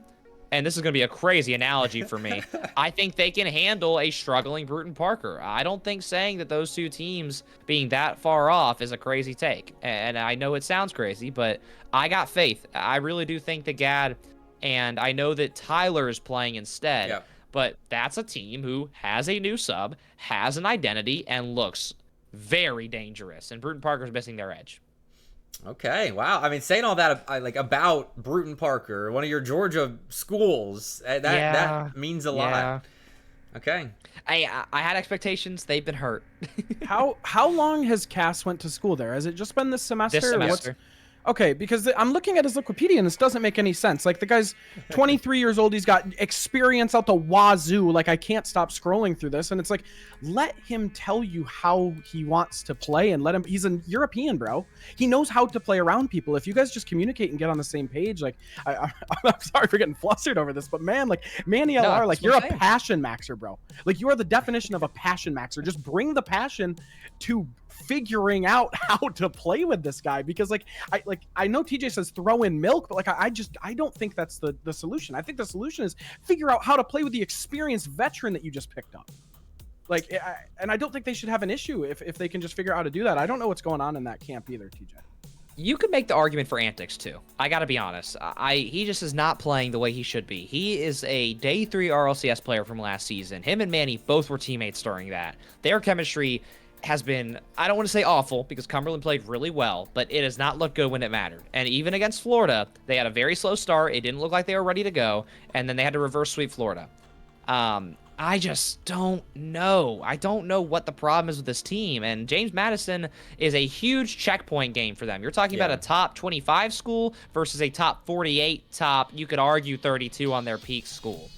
and this is going to be a crazy analogy for me, I think they can handle a struggling Bruton Parker. I don't think saying that those 2 teams being that far off is a crazy take. And I know it sounds crazy, but I got faith. I really do think that Gad, and I know that Tyler is playing instead, Yep. but that's a team who has a new sub, has an identity, and looks very dangerous. And Bruton Parker's missing their edge. Okay, wow. I mean, saying all that about Bruton Parker, one of your Georgia schools, that means a lot. Okay. I had expectations. They've been hurt. How long has Cass went to school there? Has it just been this semester? This semester. Okay, because I'm looking at his Wikipedia and this doesn't make any sense. Like, the guy's 23 years old. He's got experience out the wazoo. Like, I can't stop scrolling through this. And it's like, let him tell you how he wants to play and let him. He's a European, bro. He knows how to play around people. If you guys just communicate and get on the same page, like, I'm sorry for getting flustered over this, but man, like, Manny LR, like, you're a passion maxer, bro. Like, you are the definition of a passion maxer. Just bring the passion to figuring out how to play with this guy, because I know TJ says throw in Milk, but I don't think that's the solution. I think the solution is figure out how to play with the experienced veteran that you just picked up. And I don't think they should have an issue if they can just figure out how to do that. I don't know what's going on in that camp either, TJ. You could make the argument for Antics too. I gotta be honest. He just is not playing the way he should be. He is a day 3 RLCS player from last season. Him and Manny both were teammates during that. Their chemistry has been, I don't want to say awful, because Cumberland played really well, but it has not looked good when it mattered. And even against Florida, they had a very slow start. It didn't look like they were ready to go, and then they had to reverse sweep Florida. I just don't know. I don't know what the problem is with this team. And James Madison is a huge checkpoint game for them. You're talking about a top 25 school versus a top 48, top, you could argue 32 on their peak school.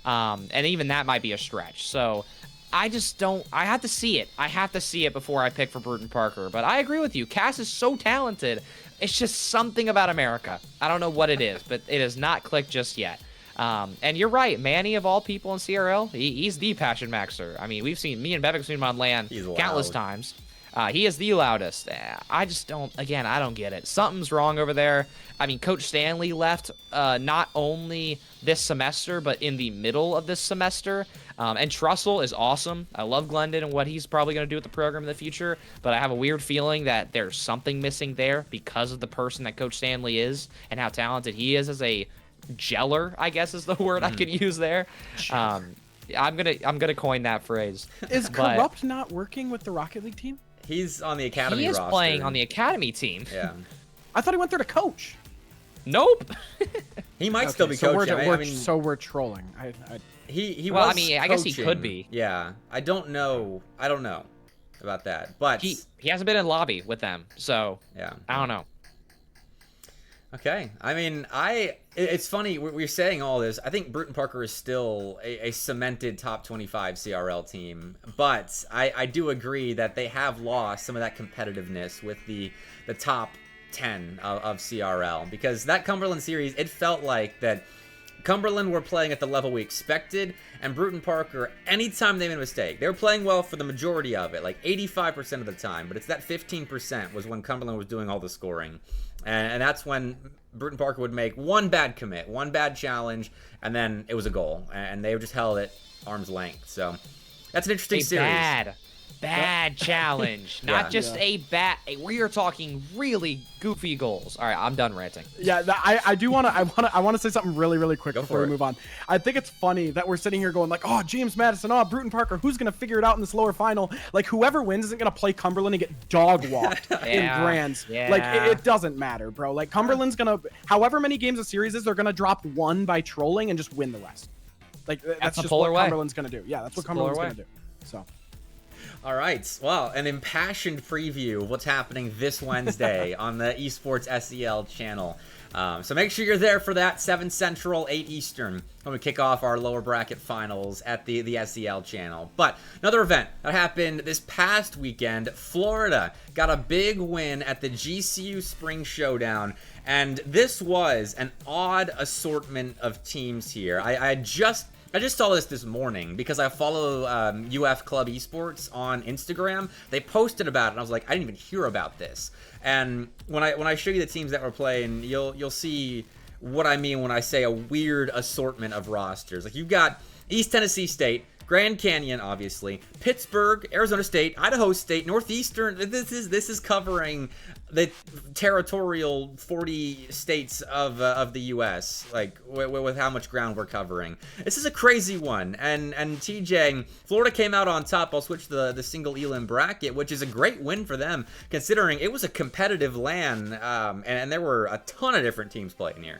And even that might be a stretch. So I just don't. I have to see it. I have to see it before I pick for Bruton Parker. But I agree with you. Cass is so talented. It's just something about America. I don't know what it is, but it has not clicked just yet. And you're right. Manny, of all people in CRL, he's the passion maxer. I mean, me and Bepic have seen him on LAN countless times. He is the loudest. I just don't, again, I don't get it. Something's wrong over there. I mean, Coach Stanley left not only this semester, but in the middle of this semester. And Trussell is awesome. I love Glendon and what he's probably going to do with the program in the future. But I have a weird feeling that there's something missing there because of the person that Coach Stanley is and how talented he is as a geller, I guess is the word I could use there. I'm gonna coin that phrase. Is Corrupt not working with the Rocket League team? He's on the academy roster. He is playing on the academy team. Yeah. I thought he went there to coach. Nope. He might still be coaching. So we're trolling. He well, was I mean, I guess he could be. Yeah. I don't know about that. But he hasn't been in lobby with them, so yeah. I don't know. Okay. I mean, it's funny we're saying all this. I think Bruton Parker is still a cemented top 25 CRL team, but I do agree that they have lost some of that competitiveness with the top 10 of CRL, because that Cumberland series, it felt like that Cumberland were playing at the level we expected, and Bruton Parker, anytime they made a mistake, they were playing well for the majority of it, like 85% of the time, but it's that 15% was when Cumberland was doing all the scoring. And that's when Bruton Parker would make one bad commit, one bad challenge, and then it was a goal. And they just held it arm's length. So that's an interesting series. Bad challenge. Not just a bad. We are talking really goofy goals. All right, I'm done ranting. Yeah, I do want to. I want to say something really quick before we move on. I think it's funny that we're sitting here going like, oh, James Madison, oh, Bruton Parker, who's gonna figure it out in this lower final? Like, whoever wins isn't gonna play Cumberland and get dog walked in grands. Yeah. Like, it doesn't matter, bro. Like, Cumberland's gonna, however many games a series is, they're gonna drop one by trolling and just win the rest. Like, that's just what Cumberland's gonna do. Yeah, that's what Cumberland's gonna do. So. All right. Well, an impassioned preview of what's happening this Wednesday on the Esports SEL channel. So make sure you're there for that, 7 Central, 8 Eastern, when we kick off our lower bracket finals at the SEL channel. But another event that happened this past weekend, Florida got a big win at the GCU Spring Showdown. And this was an odd assortment of teams here. I just saw this morning because I follow UF Club Esports on Instagram. They posted about it, and I was like, I didn't even hear about this. And when I show you the teams that were playing, you'll see what I mean when I say a weird assortment of rosters. Like, you've got East Tennessee State, Grand Canyon, obviously, Pittsburgh, Arizona State, Idaho State, Northeastern. This is covering the territorial 40 states of the U.S. Like with how much ground we're covering. This is a crazy one. And TJ, Florida came out on top. I'll switch the single elim bracket, which is a great win for them, considering it was a competitive LAN, and there were a ton of different teams playing here.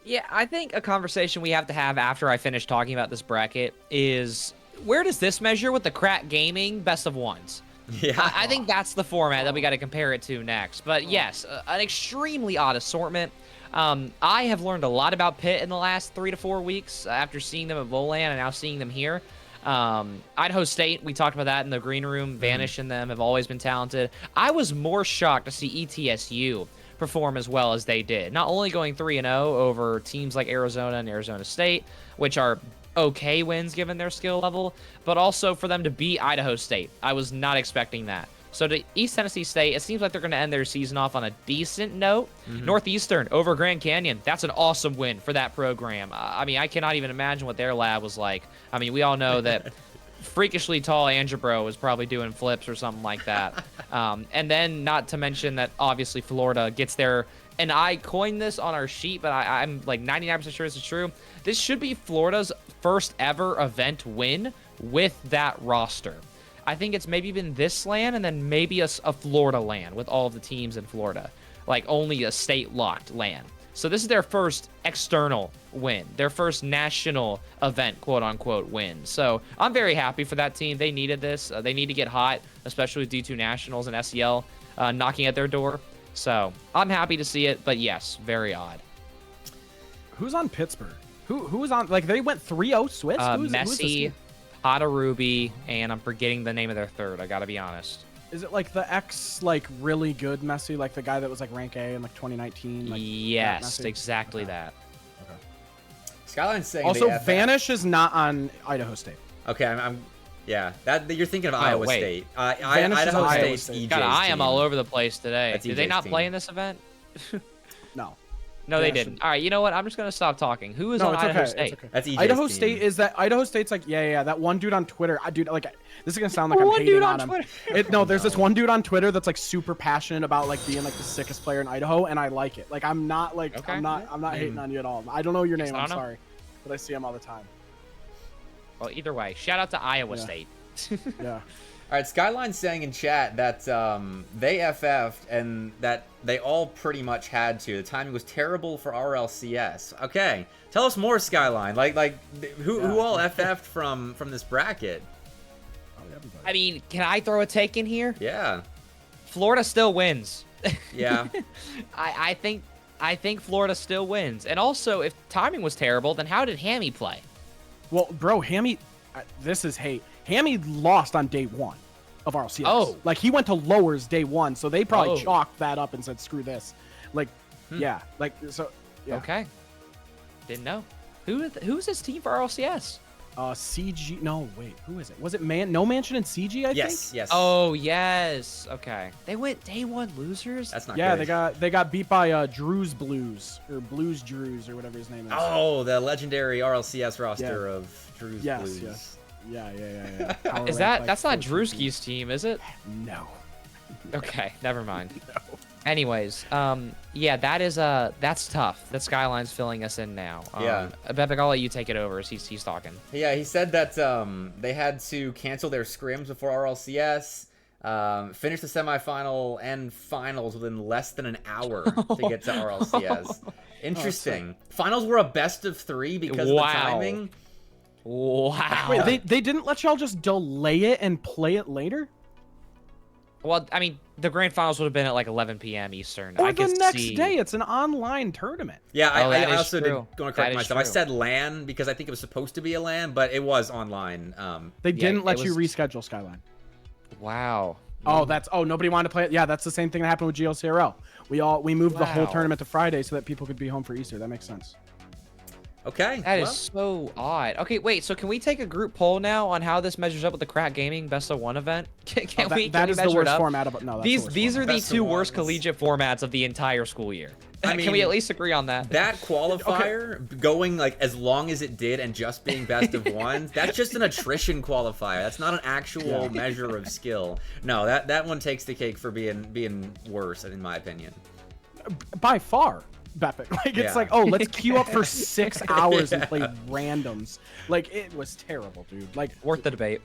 Yeah, I think a conversation we have to have after I finish talking about this bracket is, where does this measure with the Crack Gaming best of ones? Yeah. I think that's the format that we got to compare it to next. But yes, an extremely odd assortment. I have learned a lot about Pitt in the last 3 to 4 weeks after seeing them at Volan and now seeing them here. Idaho State, we talked about that in the green room. Vanish and them have always been talented. I was more shocked to see ETSU perform as well as they did. Not only going 3-0 over teams like Arizona and Arizona State, which are okay wins given their skill level, but also for them to beat Idaho State. I was not expecting that. So to East Tennessee State, it seems like they're going to end their season off on a decent note. Northeastern over Grand Canyon. That's an awesome win for that program. I mean, I cannot even imagine what their lab was like. I mean, we all know that freakishly tall Angebro was probably doing flips or something like that. And then not to mention that obviously Florida gets their, and I coined this on our sheet, but I'm like 99% sure this is true. This should be Florida's first ever event win with that roster. I think it's maybe been this LAN and then maybe a Florida LAN with all of the teams in Florida. Like only a state-locked LAN. So this is their first external win, their first national event, quote-unquote, win. So I'm very happy for that team. They needed this. They need to get hot, especially with D2 Nationals and SEL knocking at their door. So I'm happy to see it, but yes, very odd. Who's on Pittsburgh? Who was on? Like, they went 3-0 Swiss? Messi. Hada Ruby, and I'm forgetting the name of their third. I gotta be honest. Is it like the really good Messi, like the guy that was like rank A in like 2019? Like yes, exactly that. Okay. Skyline's saying Also, the FF. Vanish is not on Idaho State. Okay, yeah. That you're thinking of Iowa wait. State. Vanish is Idaho Iowa State's State. EJ's God, I am team. all over the place today. That's Did they EJ's not team. play in this event? No. No, they Vanish didn't. is- All right, you know what? I'm just gonna stop talking. Who is No, on it's Idaho okay. State? It's okay. That's EJ's Idaho team. State is that Idaho State's like that one dude on Twitter. Dude, like this is gonna sound like I'm One hating dude on on him. Twitter. No, there's this one dude on Twitter that's like super passionate about like being like the sickest player in Idaho, and I like it. Like I'm not like Okay. I'm not hating on you at all. I don't know your name. I I'm don't know. sorry, but I see him all the time. Well, either way, shout out to Iowa Yeah. State. Yeah. All right, Skyline's saying in chat that they FF'd and that they all pretty much had to. The timing was terrible for RLCS. Okay, tell us more, Skyline. Like who all FF'd from this bracket? Probably everybody. I mean, can I throw a take in here? Yeah, Florida still wins. yeah. I think Florida still wins. And also, if timing was terrible, then how did Hammy play? Well, bro, Hammy, this is hate. Hammy lost on day one of RLCS. Oh. Like he went to lowers day one, so they probably Oh. chalked that up and said, "Screw this." Like, yeah, like so. Yeah. Okay. Didn't know. Who's his team for RLCS? CG. No, wait. Who is it? Was it No Mansion and CG? I Yes, think. yes. Oh, yes. Okay. They went day one losers? That's not Yeah, good. they got beat by Drew's Blues or Blues Drews or whatever his name is. Oh, the legendary RLCS roster of Drew's yes, Blues. yes. Yeah. Power Is rank, like, that's not 14. Drewski's team, is it? No. Okay, never mind. No. Anyways, yeah, that's tough. That Skyline's filling us in now. Yeah. Bepic, I'll let you take it over as he's talking. Yeah, he said that they had to cancel their scrims before RLCS, finish the semifinal and finals within less than an hour to get to RLCS. Interesting. Finals were a best of 3 because of the timing. Wow. Wait, they didn't let y'all just delay it and play it later? Well, I mean, the grand finals would have been at like 11 p.m. Eastern. Or I the could next see. day? It's an online tournament. Yeah, Oh, that I is also true. did going to That correct is myself. I true. said LAN because I think it was supposed to be a LAN, but it was online. They didn't it let you was- reschedule Skyline. Wow. Oh, nobody wanted to play it. Yeah, that's the same thing that happened with GLCRL. We moved the whole Wow. tournament to Friday so that people could be home for Easter. That makes sense. Okay. That is well, so odd. Okay, wait. So can we take a group poll now on how this measures up with the Crack Gaming Best of One event? Can we? That can we is the measure it worst up? format of no. That's the worst These are format. the Best of two worst ones. collegiate formats of the entire school year. I Can we mean, at least agree on that? that qualifier going like as long as it did and just being best of ones, that's just an attrition qualifier. That's not an actual measure of skill. No, that one takes the cake for being worse, in my opinion. by far. Bepic. Like, it's Yeah. like, oh, let's queue up for 6 hours and play randoms. Like, it was terrible, dude. Like, Worth the debate.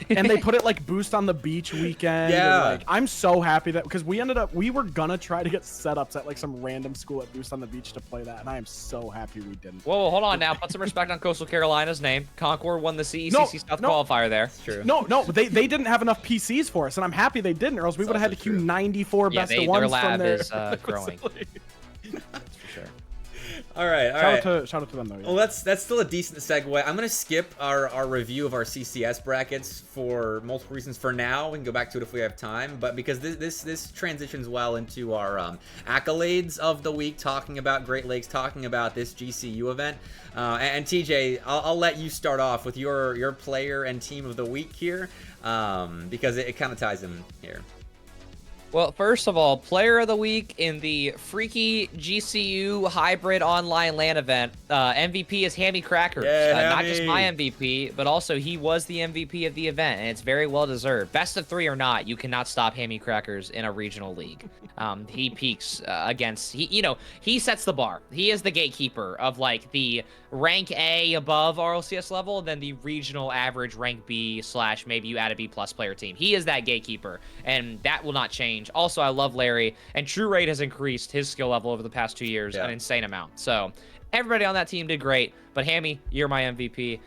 and they put it like boost on the beach weekend. Yeah. And, like, I'm so happy that because we were gonna try to get setups at like some random school at Boost on the Beach to play that, and I am so happy we didn't. Whoa, hold on now. Put some respect on Coastal Carolina's name. Concord won the CECC No, South no. qualifier there. It's true. No, they didn't have enough PCs for us, and I'm happy they didn't, or else we That's would have had to also queue true. 94 Yeah, best of their ones lab from their is growing. facility. That's for sure. All right. Shout out to them though. Yeah. Well, that's still a decent segue. I'm gonna skip our review of our CCS brackets for multiple reasons. For now, we can go back to it if we have time. But because this transitions well into our accolades of the week, talking about Great Lakes, talking about this GCU event. And TJ, I'll let you start off with your player and team of the week here, because it kind of ties in here. Well, first of all, player of the week in the freaky GCU hybrid online LAN event. MVP is Hammy Crackers. Yeah, Not just Hammy. my MVP, but also he was the MVP of the event, and it's very well deserved. Best of 3 or not, you cannot stop Hammy Crackers in a regional league. He peaks against he sets the bar. He is the gatekeeper of like the rank A above RLCS level, then the regional average rank B / maybe you add a B+ player team. He is that gatekeeper, and that will not change. Also, I love Larry, and True Raid has increased his skill level over the past 2 years an insane amount. So everybody on that team did great, but Hammy, you're my MVP.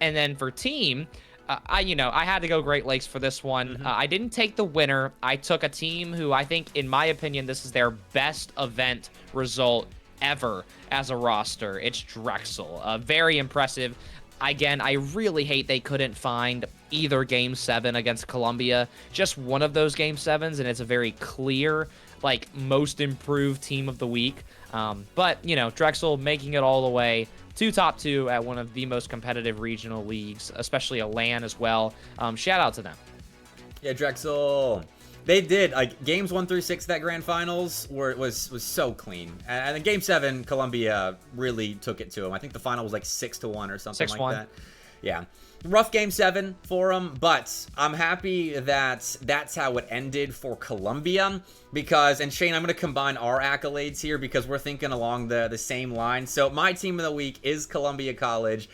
And then for team, I had to go Great Lakes for this one. I didn't take the winner. I took a team who I think, in my opinion, this is their best event result ever as a roster. It's Drexel. Very impressive. Again, I really hate they couldn't find either Game 7 against Colombia, just one of those Game 7s, and it's a very clear, like, most improved team of the week. But, you know, Drexel making it all the way to top 2 at one of the most competitive regional leagues, especially a LAN as well. Shout out to them. Yeah, Drexel. They did, like, games 1 through 6 that grand finals was so clean. And in game 7, Colombia really took it to them. I think the final was like 6-1 or something 6-1. like that. Yeah. Rough game 7 for them, but I'm happy that that's how it ended for Colombia because, and Shane, I'm going to combine our accolades here because we're thinking along the same line. So my team of the week is Columbia College.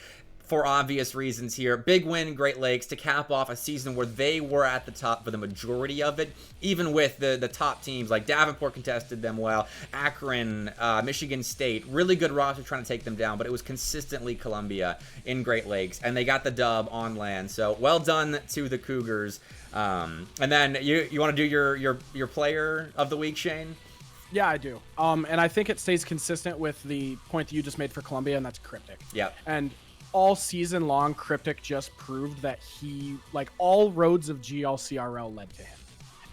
For obvious reasons here. Big win, Great Lakes, to cap off a season where they were at the top for the majority of it, even with the top teams like Davenport contested them well, Akron, Michigan State, really good roster trying to take them down, but it was consistently Columbia in Great Lakes, and they got the dub on land. So well done to the Cougars. And then you want to do your player of the week, Shane? Yeah, I do. And I think it stays consistent with the point that you just made for Columbia, and that's Cryptic. Yeah. And all season long, Cryptic just proved that he, like, all roads of GLCRL led to him.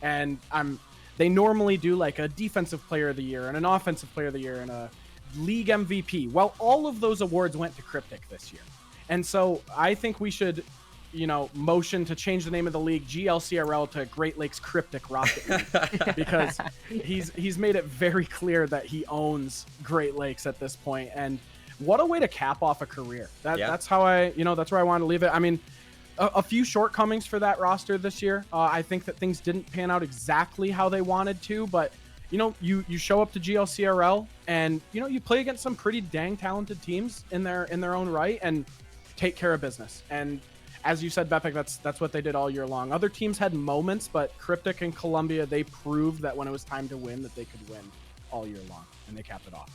And they normally do like a defensive player of the year and an offensive player of the year and a league MVP. Well, all of those awards went to Cryptic this year. And so I think we should, you know, motion to change the name of the league, GLCRL, to Great Lakes Cryptic Rocket League, because he's made it very clear that he owns Great Lakes at this point. And what a way to cap off a career. That's how that's where I want to leave it. I mean, a few shortcomings for that roster this year. I think that things didn't pan out exactly how they wanted to, but you know, you show up to GLCRL and you play against some pretty dang talented teams in their own right and take care of business. And as you said, Bepic, that's what they did all year long. Other teams had moments, but Cryptic and Columbia, they proved that when it was time to win, that they could win all year long, and they capped it off.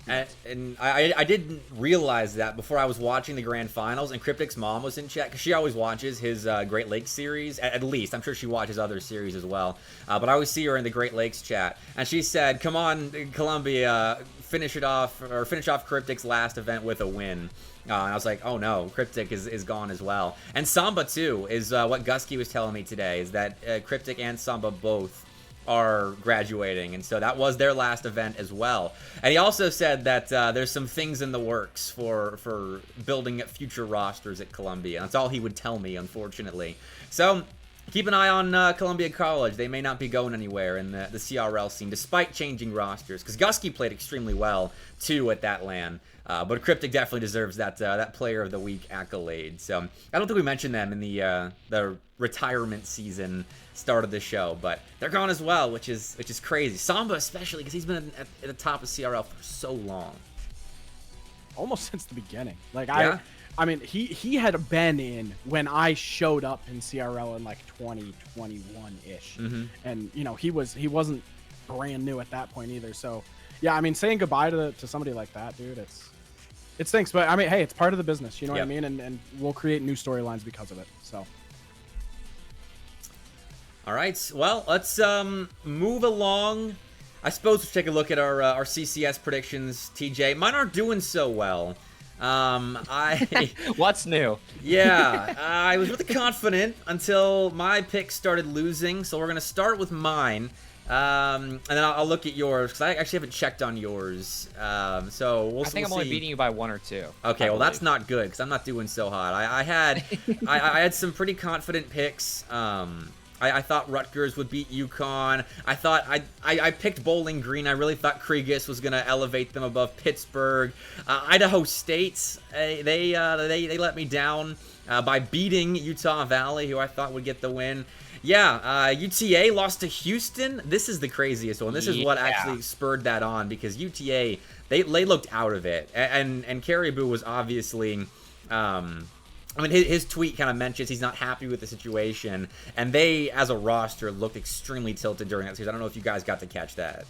And I didn't realize that before I was watching the grand finals, and Cryptic's mom was in chat because she always watches his Great Lakes series, at least. I'm sure she watches other series as well, but I always see her in the Great Lakes chat, and she said, "Come on, Columbia, finish off Cryptic's last event with a win." And I was like, oh no, Cryptic is gone as well. And Samba too is what Gusky was telling me today, is that Cryptic and Samba both are graduating, and so that was their last event as well. And he also said that there's some things in the works for building future rosters at Columbia. That's all he would tell me, unfortunately. So keep an eye on Columbia College. They may not be going anywhere in the CRL scene, despite changing rosters, because Gusky played extremely well too at that LAN. But Cryptic definitely deserves that Player of the Week accolade. So I don't think we mentioned them in the retirement season start of the show, but they're gone as well, which is crazy. Samba especially, because he's been at the top of CRL for so long, almost since the beginning. Like yeah. I mean, he had been in when I showed up in CRL in like 2021 ish, and he wasn't brand new at that point either. So yeah, I mean, saying goodbye to somebody like that, dude, it stinks, but I mean, hey, it's part of the business, you know what I mean? And we'll create new storylines because of it. So. All right, well, let's move along. I suppose we'll take a look at our CCS predictions, TJ. Mine aren't doing so well. What's new? Yeah, I was really confident until my picks started losing, so we're going to start with mine. And then I'll look at yours, because I actually haven't checked on yours. So we'll see. I think I'm only beating you by 1 or 2. Okay, well that's not good, because I'm not doing so hot. I had some pretty confident picks. I thought Rutgers would beat UConn. I picked Bowling Green. I really thought Kriegus was gonna elevate them above Pittsburgh. Idaho State, they let me down by beating Utah Valley, who I thought would get the win. Yeah, UTA lost to Houston. This is the craziest one. This is what actually spurred that on, because UTA, they looked out of it, and Caribou was obviously. I mean, his tweet kind of mentions he's not happy with the situation, and they, as a roster, looked extremely tilted during that series. I don't know if you guys got to catch that.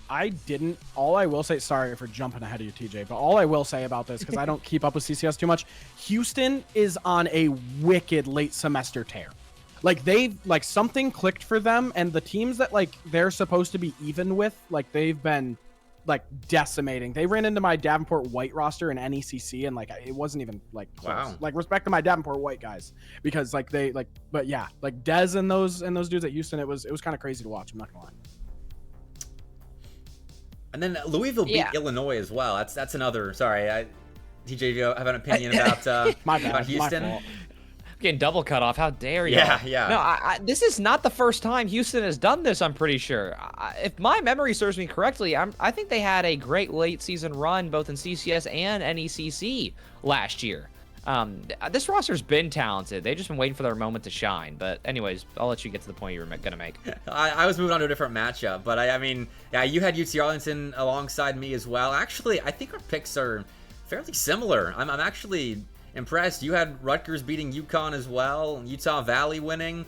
I didn't. All I will say, sorry for jumping ahead of you, TJ, but all I will say about this, because I don't keep up with CCS too much, Houston is on a wicked late semester tear. Like, something clicked for them, and the teams that, they're supposed to be even with, they've been like decimating. They ran into my Davenport White roster in NECC, and like it wasn't even like close. Wow. Like respect to my Davenport White guys, because like they like, but yeah, like Dez and those dudes at Houston, it was kind of crazy to watch. I'm not gonna lie. And then Louisville beat Illinois as well. That's another. Sorry, TJ, do you have an opinion about about Houston? My fault. Getting double cut off. How dare you? Yeah. No, this is not the first time Houston has done this. I'm pretty sure. If my memory serves me correctly, I think they had a great late season run both in CCS and NECC last year. This roster's been talented. They've just been waiting for their moment to shine. But anyways, I'll let you get to the point you were gonna make. I was moving on to a different matchup, but I mean, yeah, you had UT Arlington alongside me as well. Actually, I think our picks are fairly similar. I'm actually impressed. You had Rutgers beating UConn as well, Utah Valley winning.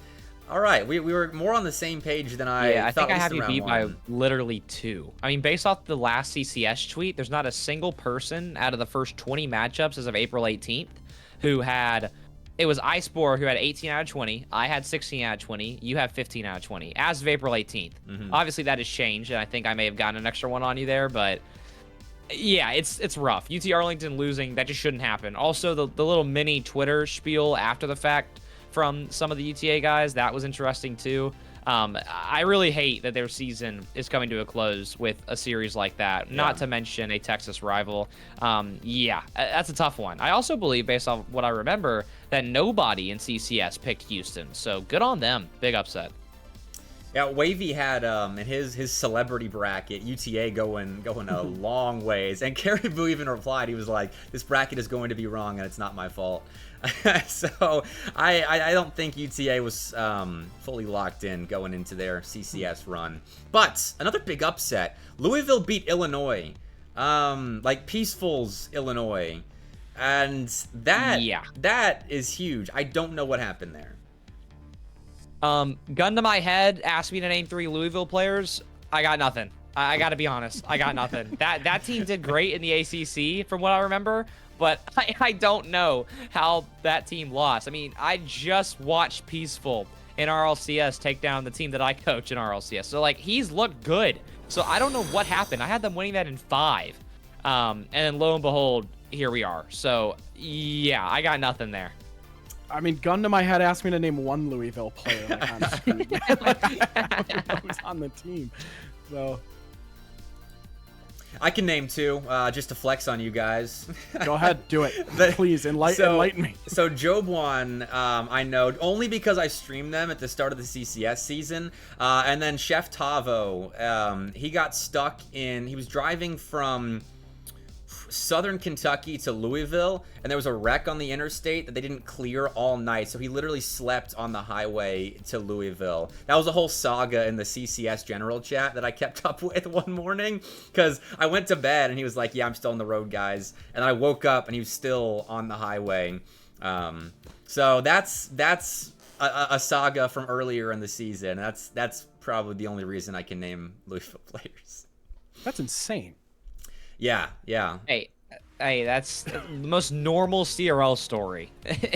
All right, we were more on the same page than I thought. I think I have you beat by literally 2. I mean, based off the last CCS tweet, there's not a single person out of the first 20 matchups as of April 18th who had. It was Icebore who had 18 out of 20. I had 16 out of 20. You have 15 out of 20 as of April 18th. Obviously, that has changed, and I think I may have gotten an extra one on you there, but. Yeah, it's rough. UT Arlington losing, that just shouldn't happen. Also, the little mini Twitter spiel after the fact from some of the UTA guys, that was interesting too. I really hate that their season is coming to a close with a series like that, not to mention a Texas rival. Yeah, that's a tough one. I also believe, based on what I remember, that nobody in CCS picked Houston, so good on them. Big upset. Yeah, Wavy had in his celebrity bracket UTA going a long ways, and Caribou even replied. He was like, "This bracket is going to be wrong, and it's not my fault." So I don't think UTA was fully locked in going into their CCS run. But another big upset: Louisville beat Illinois, like Peaceful's Illinois, and that is huge. I don't know what happened there. Gun to my head, ask me to name 3 Louisville players. I got nothing. I gotta be honest. I got nothing. That team did great in the ACC from what I remember, but I don't know how that team lost. I mean, I just watched Peaceful in RLCS take down the team that I coach in RLCS. So, like, he's looked good. So, I don't know what happened. I had them winning that in 5. And then lo and behold, here we are. So, yeah, I got nothing there. I mean, gun to my head, asked me to name 1 Louisville player. Like, honestly, I don't know who's on the team. So I can name 2, just to flex on you guys. Go ahead, do it. Please enlighten me. So Jobuan, I know only because I streamed them at the start of the CCS season, and then Chef Tavo, he got stuck he was driving from Southern Kentucky to Louisville, and there was a wreck on the interstate that they didn't clear all night, so he literally slept on the highway to Louisville. That was a whole saga in the CCS general chat that I kept up with one morning, because I went to bed and he was like, "Yeah, I'm still on the road, guys," and I woke up and he was still on the highway. So that's a saga from earlier in the season. That's probably the only reason I can name Louisville players. That's insane. Yeah. Hey, that's the most normal CRL story.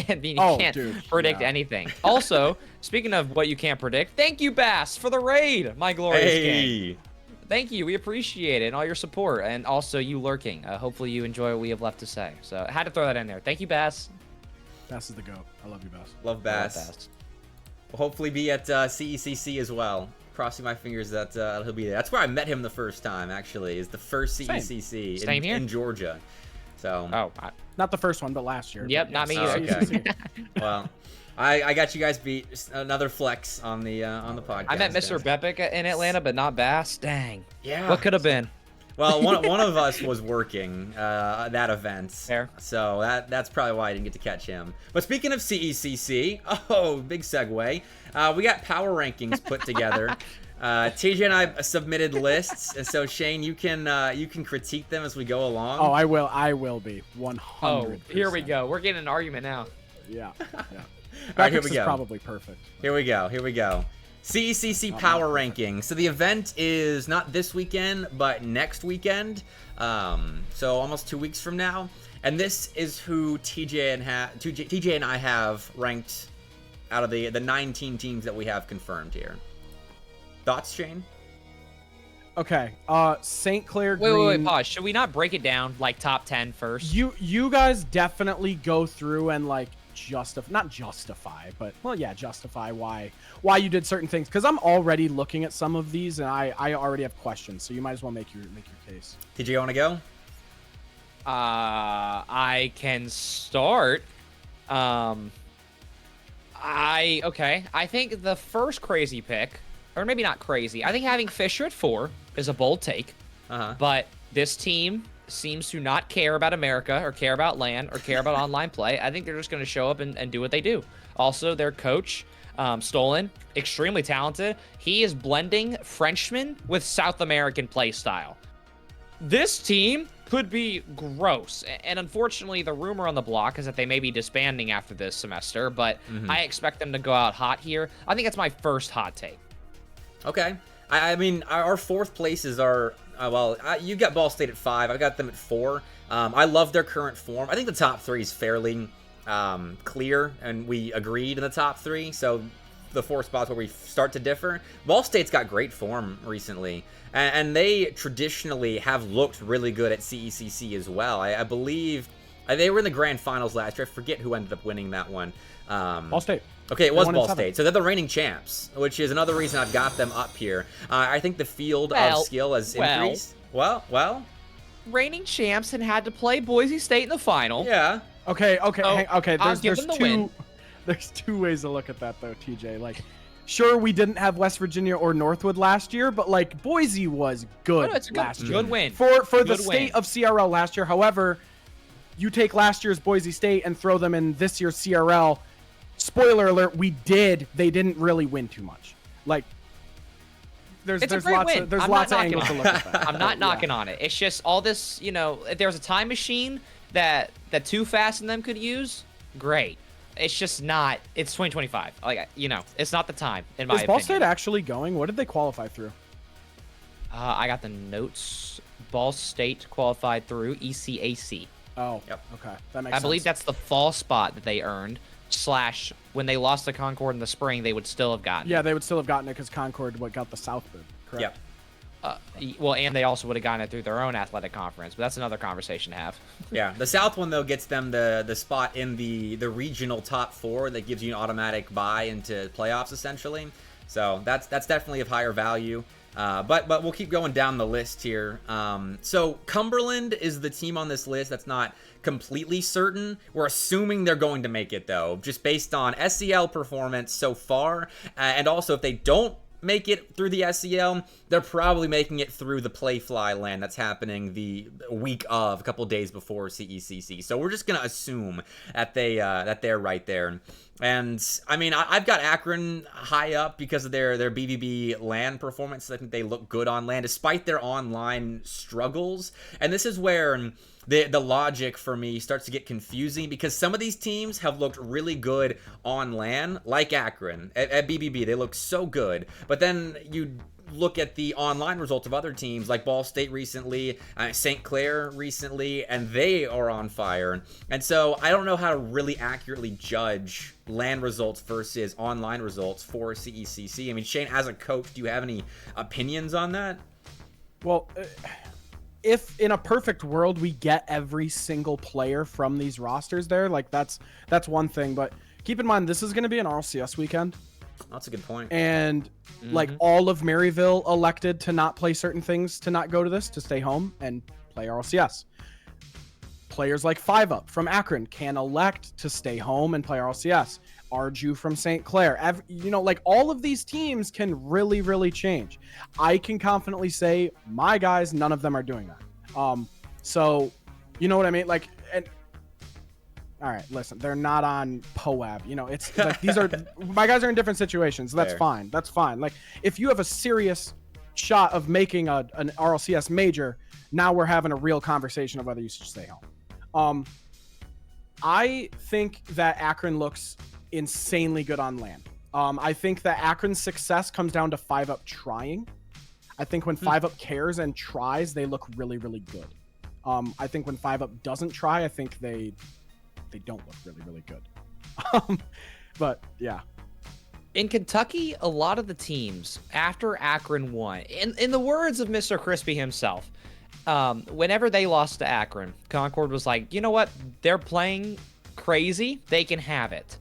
I mean, you can't predict anything. Also, speaking of what you can't predict, thank you, Bass, for the raid, my glorious king. Thank you. We appreciate it and all your support, and also you lurking. Hopefully you enjoy what we have left to say. So I had to throw that in there. Thank you, Bass. Bass is the GOAT. I love you, Bass. Love Bass. We'll hopefully be at CECC as well. Crossing my fingers that he'll be there. That's where I met him the first time, actually, is the first CECC in Georgia. So not the first one, but last year. Yep, not me either. Okay. Well, I got you guys beat. Just another flex on the podcast. I met MrBepic in Atlanta, but not Bass. Dang. Yeah. What could have been? Well, one of us was working that event. Fair. So that's probably why I didn't get to catch him. But speaking of CECC, big segue. We got power rankings put together. TJ and I submitted lists, and so Shane, you can critique them as we go along. Oh, I will be 100%. Oh, here we go. We're getting an argument now. Yeah. All right, here we go. Probably perfect. Here we go. CECC power ranking. So the event is not this weekend, but next weekend. So almost 2 weeks from now. And this is who TJ and I have ranked out of the 19 teams that we have confirmed here. Thoughts, Shane? Okay. St. Clair Wait, Green. wait, pause. Should we not break it down like top 10 first? You guys definitely go through and like justify why you did certain things, because I'm already looking at some of these and I already have questions, so you might as well make your case. Did you want to go? I can start. I think the first crazy pick, or maybe not crazy, I think having Fisher at 4 is a bold take. But this team seems to not care about America or care about LAN or care about online play. I think they're just going to show up and do what they do. Also, their coach, Stolen, extremely talented. He is blending Frenchman with South American play style. This team could be gross. And unfortunately, the rumor on the block is that they may be disbanding after this semester, but I expect them to go out hot here. I think that's my first hot take. Okay. I mean, our fourth places are, you got Ball State at 5. I got them at 4. I love their current form. I think the top 3 is fairly clear, and we agreed in the top 3. So the 4 spots where we start to differ. Ball State's got great form recently, and they traditionally have looked really good at CECC as well. I believe they were in the grand finals last year. I forget who ended up winning that one. Ball State. Okay, it was Ball State. So they're the reigning champs, which is another reason I've got them up here. I think the field of skill has increased. Well. Reigning champs and had to play Boise State in the final. Yeah. Okay. Win. There's two ways to look at that, though, TJ. Like, sure, we didn't have West Virginia or Northwood last year, but, like, Boise was good last year. Good win. For the state of CRL last year. However, you take last year's Boise State and throw them in this year's CRL. Spoiler alert, they didn't really win too much. Like, there's lots of angles to look at that. I'm not knocking on it. It's just all this, if there's a time machine that Too Fast and them could use, great. It's just not. It's 2025. Like, it's not the time, in my opinion. Is Ball State actually going? What did they qualify through? I got the notes. Ball State qualified through ECAC. Oh, yep. Okay. That makes sense. I believe that's the fall spot that they earned. / when they lost to Concord in the spring, they would still have gotten it. Yeah, they would still have gotten it because Concord got the South bid, correct? Yep. And they also would have gotten it through their own athletic conference, but that's another conversation to have. Yeah, the South one, though, gets them the spot in the regional top 4 that gives you an automatic bye into playoffs, essentially. So that's definitely of higher value. But we'll keep going down the list here. So Cumberland is the team on this list that's not completely certain. We're assuming they're going to make it, though, just based on SEL performance so far. And also, if they don't make it through the SEL, they're probably making it through the Playfly LAN that's happening the week of, a couple days before CECC. So we're just going to assume that they're right there. And I mean, I've got Akron high up because of their BBB LAN performance. I think they look good on LAN despite their online struggles. And this is where the logic for me starts to get confusing, because some of these teams have looked really good on LAN, like Akron. At BBB, they look so good. But then you look at the online results of other teams like Ball State recently, St. Clair recently, and they are on fire. And so I don't know how to really accurately judge LAN results versus online results for CECC. I mean, Shane, as a coach, do you have any opinions on that? Well, if in a perfect world we get every single player from these rosters there, like that's one thing. But keep in mind, this is going to be an RLCS weekend. That's a good point. And like all of Maryville elected to not play certain things, to not go to this, to stay home and play RLCS. Players like 5UP from Akron can elect to stay home and play RLCS. Arju from St. Clair. Like all of these teams can really, really change. I can confidently say my guys, none of them are doing that. So you know what I mean? Like, and all right, listen, they're not on POAB. It's like these are my guys are in different situations. So that's fine. That's fine. Like if you have a serious shot of making an RLCS major, now we're having a real conversation of whether you should stay home. I think that Akron looks insanely good on LAN. I think that Akron's success comes down to 5UP trying. I think when 5UP cares and tries, they look really, really good. I think when 5UP doesn't try, I think they don't look really, really good. But yeah. In Kentucky, a lot of the teams, after Akron won, in the words of Mr. Crispy himself, whenever they lost to Akron, Concord was like, you know what? They're playing crazy. They can have it.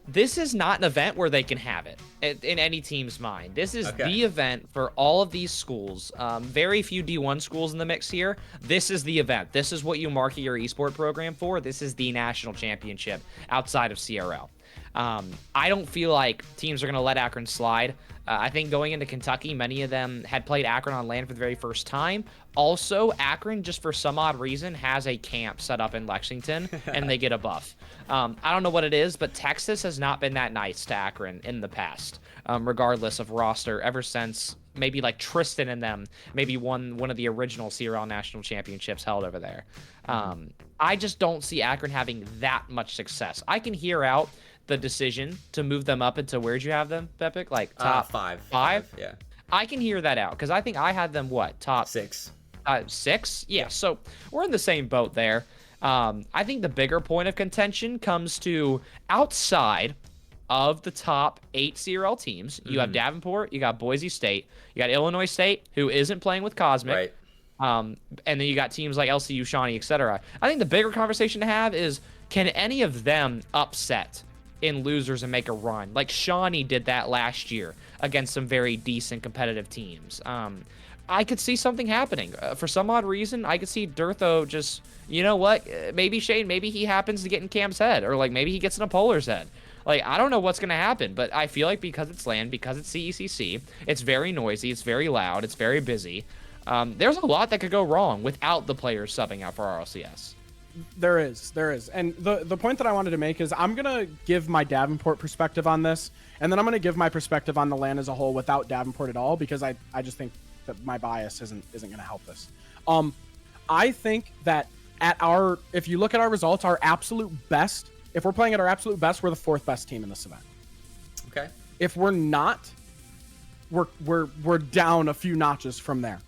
This is not an event where they can have it in any team's mind. This is the event for all of these schools. Very few D1 schools in the mix here. This is the event. This is what you market your esport program for. This is the national championship outside of CRL. I don't feel like teams are going to let Akron slide. I think going into Kentucky, many of them had played Akron on land for the very first time. Also, Akron, just for some odd reason, has a camp set up in Lexington, and they get a buff. I don't know what it is, but Texas has not been that nice to Akron in the past, regardless of roster, ever since maybe like Tristan and them maybe won one of the original CRL national championships held over there. I just don't see Akron having that much success. I can hear out the decision to move them up into, where'd you have them, Bepic? Like top five? Yeah. I can hear that out because I think I had them top 6. 6? Yeah, so we're in the same boat there. I think the bigger point of contention comes to outside of the top 8 CRL teams. You have Davenport, you got Boise State, you got Illinois State, who isn't playing with Cosmic. Right. And then you got teams like LCU, Shawnee, etc. I think the bigger conversation to have is, can any of them upset in losers and make a run? Like Shawnee did that last year against some very decent competitive teams. I could see something happening. For some odd reason, I could see Durtho just, you know what, maybe Shane, maybe he happens to get in Cam's head, or like maybe he gets in a Polar's head. Like, I don't know what's going to happen, but I feel like because it's LAN, because it's CECC, it's very noisy, it's very loud, it's very busy. There's a lot that could go wrong without the players subbing out for RLCS. There is. And the point that I wanted to make is I'm going to give my Davenport perspective on this, and then I'm going to give my perspective on the LAN as a whole without Davenport at all, because I just think that my bias isn't going to help this. I think that if you look at our results, our absolute best, if we're playing at our absolute best, we're the 4th best team in this event. Okay. If we're not, we're down a few notches from there.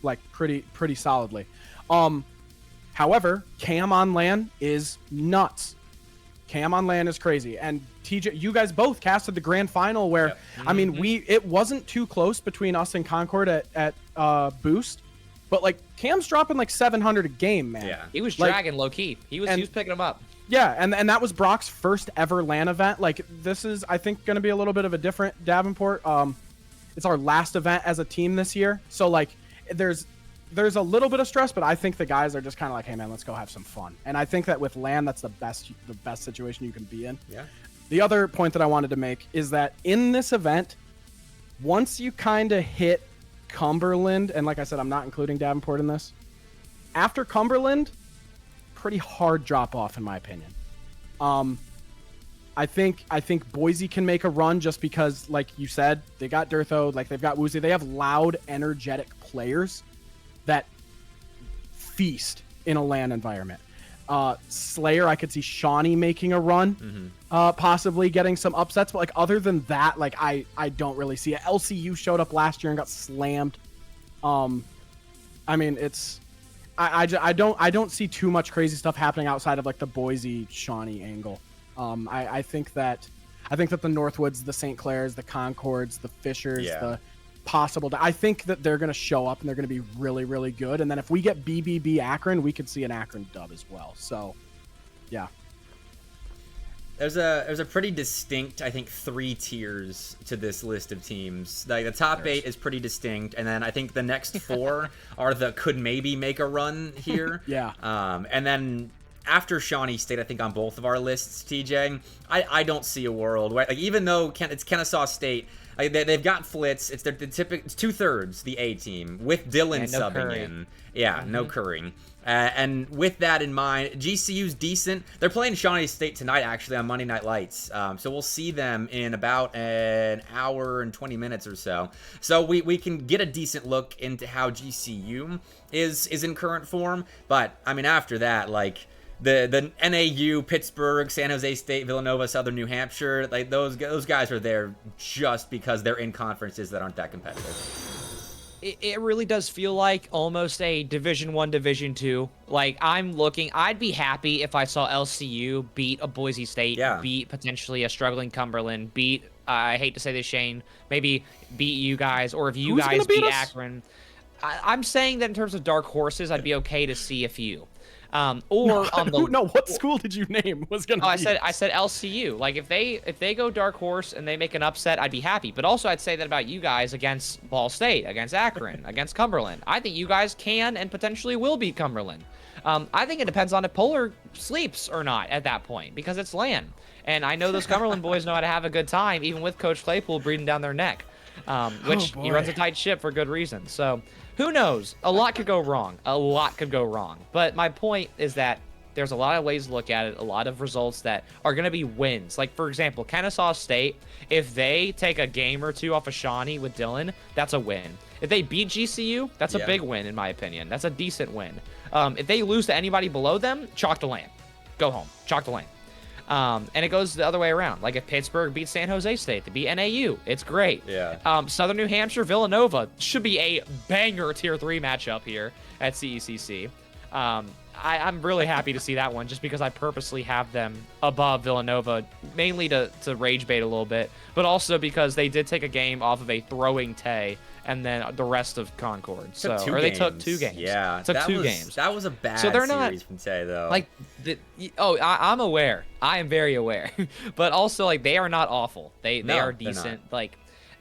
Like pretty solidly. However, Cam on LAN is nuts. Cam on LAN is crazy. And TJ, you guys both casted the grand final where, I mean, it wasn't too close between us and Concord at Boost, but like Cam's dropping like 700 a game, man. Yeah. He was dragging low key. He was picking them up. Yeah, and that was Brock's first ever LAN event. Like, this is, I think, going to be a little bit of a different Davenport. It's our last event as a team this year. So, like, there's a little bit of stress, but I think the guys are just kind of like, hey, man, let's go have some fun. And I think that with LAN, that's the best situation you can be in. Yeah. The other point that I wanted to make is that in this event, once you kind of hit Cumberland, and like I said, I'm not including Davenport in this, after Cumberland, pretty hard drop off in my opinion. I think Boise can make a run just because, like you said, they got Durtho, like they've got Woozy, they have loud, energetic players that feast in a LAN environment. Slayer, I could see Shawnee making a run, possibly getting some upsets, but like other than that, like I don't really see it. LCU showed up last year and got slammed. I mean, it's I don't see too much crazy stuff happening outside of like the Boise Shawnee angle. I think that the Northwoods, the St. Clairs, the Concords, the Fishers, the possible. I think that they're going to show up and they're going to be really, really good. And then if we get BBB Akron, we could see an Akron dub as well. So, yeah. There's a pretty distinct, I think, 3 tiers to this list of teams. Like the top 8 is pretty distinct, and then I think the next 4 are the could maybe make a run here. Yeah. And then after Shawnee State, I think on both of our lists, TJ, I don't see a world where, like, even though it's Kennesaw State, like, they've got Flitz. It's the typical 2/3 the A team with Dylan subbing Curry in. Yeah, no Curry. And with that in mind, GCU's decent. They're playing Shawnee State tonight, actually, on Monday Night Lights. So we'll see them in about an hour and 20 minutes or so. So we can get a decent look into how GCU is in current form. But, I mean, after that, like, the NAU, Pittsburgh, San Jose State, Villanova, Southern New Hampshire, like those guys are there just because they're in conferences that aren't that competitive. it really does feel like almost a Division 1, Division 2. Like, I'd be happy if I saw LCU beat a Boise State, beat potentially a struggling Cumberland, beat, I hate to say this, Shane, maybe beat you guys, or if you guys beat Akron. I'm saying that in terms of dark horses, I'd be okay to see a few. What school did you name was gonna? I said LCU. Like if they go dark horse and they make an upset, I'd be happy. But also I'd say that about you guys against Ball State, against Akron, against Cumberland. I think you guys can and potentially will beat Cumberland. I think it depends on if Polar sleeps or not at that point because it's LAN, and I know those Cumberland boys know how to have a good time even with Coach Claypool breathing down their neck, which he runs a tight ship for good reason. So. Who knows? A lot could go wrong. A lot could go wrong. But my point is that there's a lot of ways to look at it, a lot of results that are going to be wins. Like, for example, Kennesaw State, if they take a game or two off of Shawnee with Dylan, that's a win. If they beat GCU, that's a big win, in my opinion. That's a decent win. If they lose to anybody below them, chalk the lane. Go home. Chalk the lane. And it goes the other way around. Like if Pittsburgh beats San Jose State, they beat NAU. It's great. Yeah. Southern New Hampshire, Villanova should be a banger Tier 3 matchup here at CECC. I'm really happy to see that one just because I purposely have them above Villanova, mainly to rage bait a little bit, but also because they did take a game off of a throwing Tay and then the rest of Concord. They took 2 games. Yeah. Took 2 games. That was a bad series from Tay, though. Like, I'm aware. I am very aware. But also, like, they are not awful. They are decent. Like,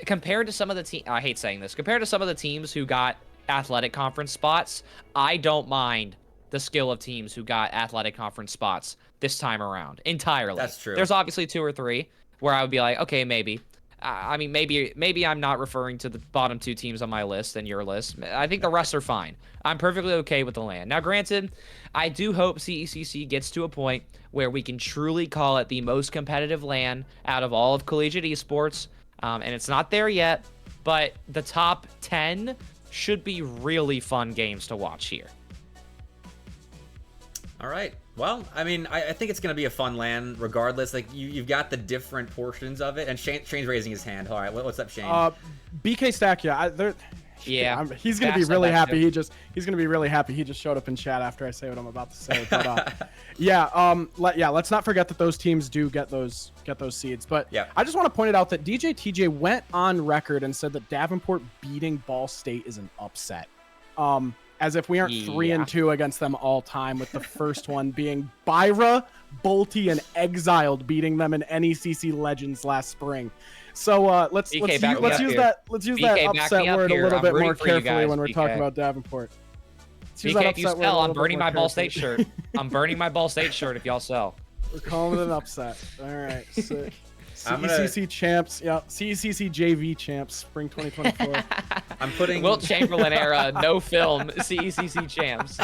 compared to some of the teams, I hate saying this, compared to some of the teams who got athletic conference spots, I don't mind the skill of teams who got athletic conference spots this time around entirely. That's true. There's obviously 2 or 3 where I would be like, okay, maybe. I mean, maybe I'm not referring to the bottom 2 teams on my list and your list. I think the rest are fine. I'm perfectly okay with the LAN. Now, granted, I do hope CECC gets to a point where we can truly call it the most competitive LAN out of all of Collegiate Esports, and it's not there yet, but the top 10 should be really fun games to watch here. All right. Well, I mean, I think it's going to be a fun LAN regardless. Like, you've got the different portions of it. And Shane's raising his hand. All right, what's up, Shane? BK Stack, he's going to be really happy. He's going to be really happy. He just showed up in chat after I say what I'm about to say. But let's not forget that those teams do get those seeds. But I just want to point it out that DJTJ went on record and said that Davenport beating Ball State is an upset. As if we aren't 3-2 against them all time, with the first one being Byra, Bolte, and Exiled beating them in NECC Legends last spring. So let's use that upset word a little bit more carefully when we're talking about Davenport. BK, if you sell, I'm burning my Ball State shirt. I'm burning my Ball State shirt if y'all sell. We're calling it an upset. All right. So, CECC champs, CECC JV champs, spring 2024. I'm putting Wilt Chamberlain era, no film, CECC champs.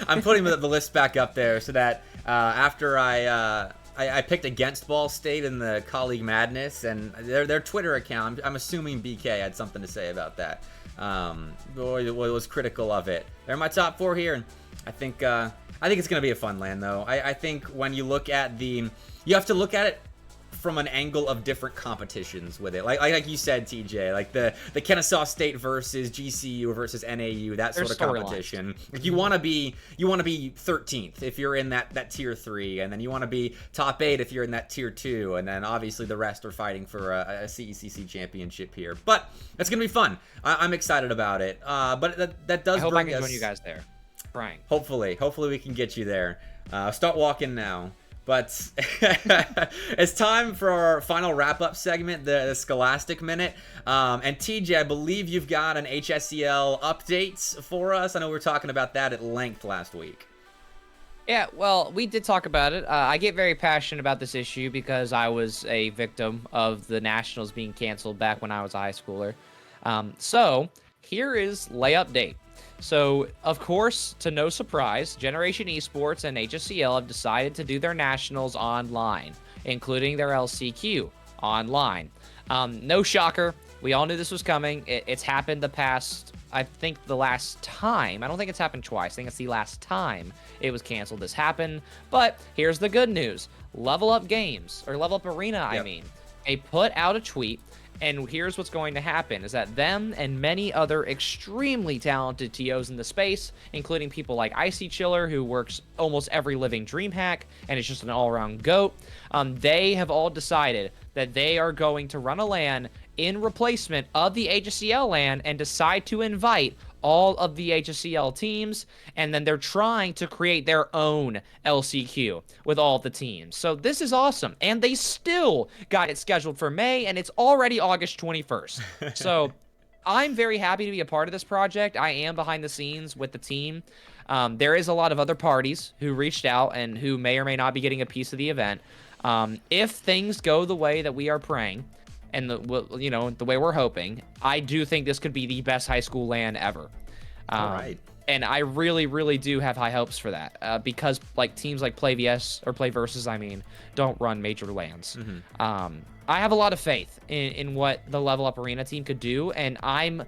I'm putting the list back up there so that after I picked against Ball State in the Colleague Madness and their Twitter account, I'm assuming BK had something to say about that. Was critical of it. They're my top 4 here, and I think it's gonna be a fun LAN though. I think when you look at you have to look at it from an angle of different competitions with it. Like you said, TJ, like the Kennesaw State versus GCU versus NAU, that sort of competition. Like you want to be 13th if you're in that tier 3, and then you want to be top 8 if you're in that tier 2, and then obviously the rest are fighting for a CECC championship here. But it's gonna be fun. I'm excited about it. But that does bring us. I hope I can join you guys there. Frank. Hopefully we can get you there. Start walking now. But it's time for our final wrap-up segment, the Scholastic Minute. And TJ, I believe you've got an HSCL update for us. I know we were talking about that at length last week. Yeah, well, we did talk about it. I get very passionate about this issue because I was a victim of the Nationals being canceled back when I was a high schooler. So here is lay update. So, of course, to no surprise, Generation Esports and HSCL have decided to do their Nationals online, including their LCQ online. No shocker. We all knew this was coming. It's happened the last time. I don't think it's happened twice. I think it's the last time it was canceled. This happened. But here's the good news. Level Up Games, or Level Up Arena, I mean. They put out a tweet And here's what's going to happen is that them and many other extremely talented TOs in the space, including people like Icy Chiller, who works almost every living DreamHack and is just an all-around GOAT, they have all decided that they are going to run a LAN in replacement of the HSCL LAN and decide to invite all of the HSCL teams, and then they're trying to create their own LCQ with all the teams. So this is awesome, and they still got it scheduled for May, and it's already August 21st. So I'm very happy to be a part of this project. I am behind the scenes with the team. There is a lot of other parties who reached out and who may or may not be getting a piece of the event. If things go the way that we are praying, and the way we're hoping, I do think this could be the best high school LAN ever. All right. And I really, really do have high hopes for that because teams like Play VS or Play Versus, don't run major LANs. I have a lot of faith in what the Level Up Arena team could do, and I'm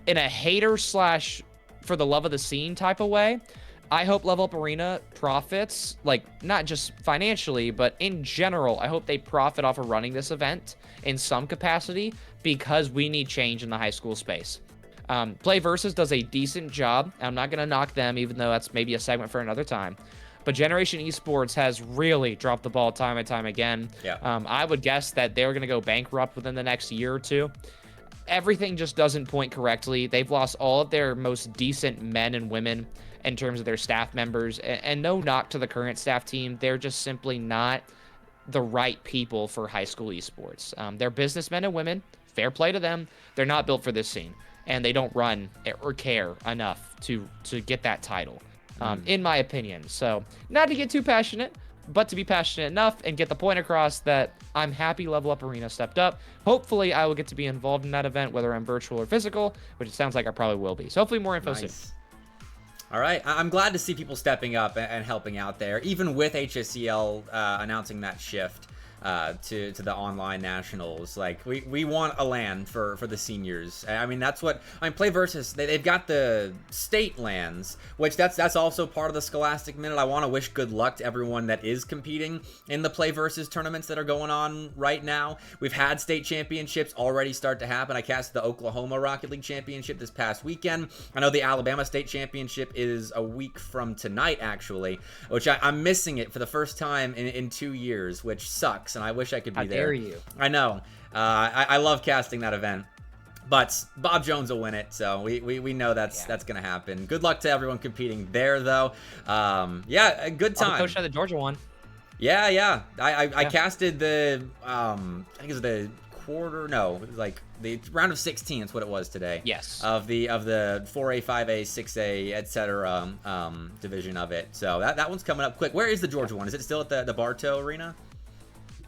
in a hater / for the love of the scene type of way. I hope Level Up Arena profits, not just financially, but in general. I hope they profit off of running this event in some capacity because we need change in the high school space. Play Versus does a decent job. I'm not going to knock them, even though that's maybe a segment for another time. But Generation Esports has really dropped the ball time and time again. Yeah. I would guess that they're going to go bankrupt within the next year or two. Everything just doesn't point correctly. They've lost all of their most decent men and women in terms of their staff members, and no knock to the current staff team. They're just simply not the right people for high school esports. They're businessmen and women, fair play to them. They're not built for this scene, and they don't run or care enough to get that title, in my opinion. So not to get too passionate, but to be passionate enough and get the point across that I'm happy Level Up Arena stepped up. Hopefully I will get to be involved in that event, whether I'm virtual or physical, which it sounds like I probably will be. So hopefully more info soon. All right, I'm glad to see people stepping up and helping out there, even with HSCL announcing that shift to the online nationals. We want a LAN for the seniors. That's what Play Versus. They've got the state LANs, which that's also part of the Scholastic Minute. I want to wish good luck to everyone that is competing in the Play Versus tournaments that are going on right now. We've had state championships already start to happen. I cast the Oklahoma Rocket League Championship this past weekend. I know the Alabama State Championship is a week from tonight, actually, which I'm missing it for the first time in 2 years, which sucks. And I wish I could be there. How dare you? I know. I love casting that event. But Bob Jones will win it, so we know that's going to happen. Good luck to everyone competing there, though. A good time. The coach of the Georgia one. Yeah. I casted the, I think it was the quarter, no, it was the round of 16 is what it was today. Yes. Of the 4A, 5A, 6A, etc. Division of it. So that one's coming up quick. Where is the Georgia one? Is it still at the Bartow Arena?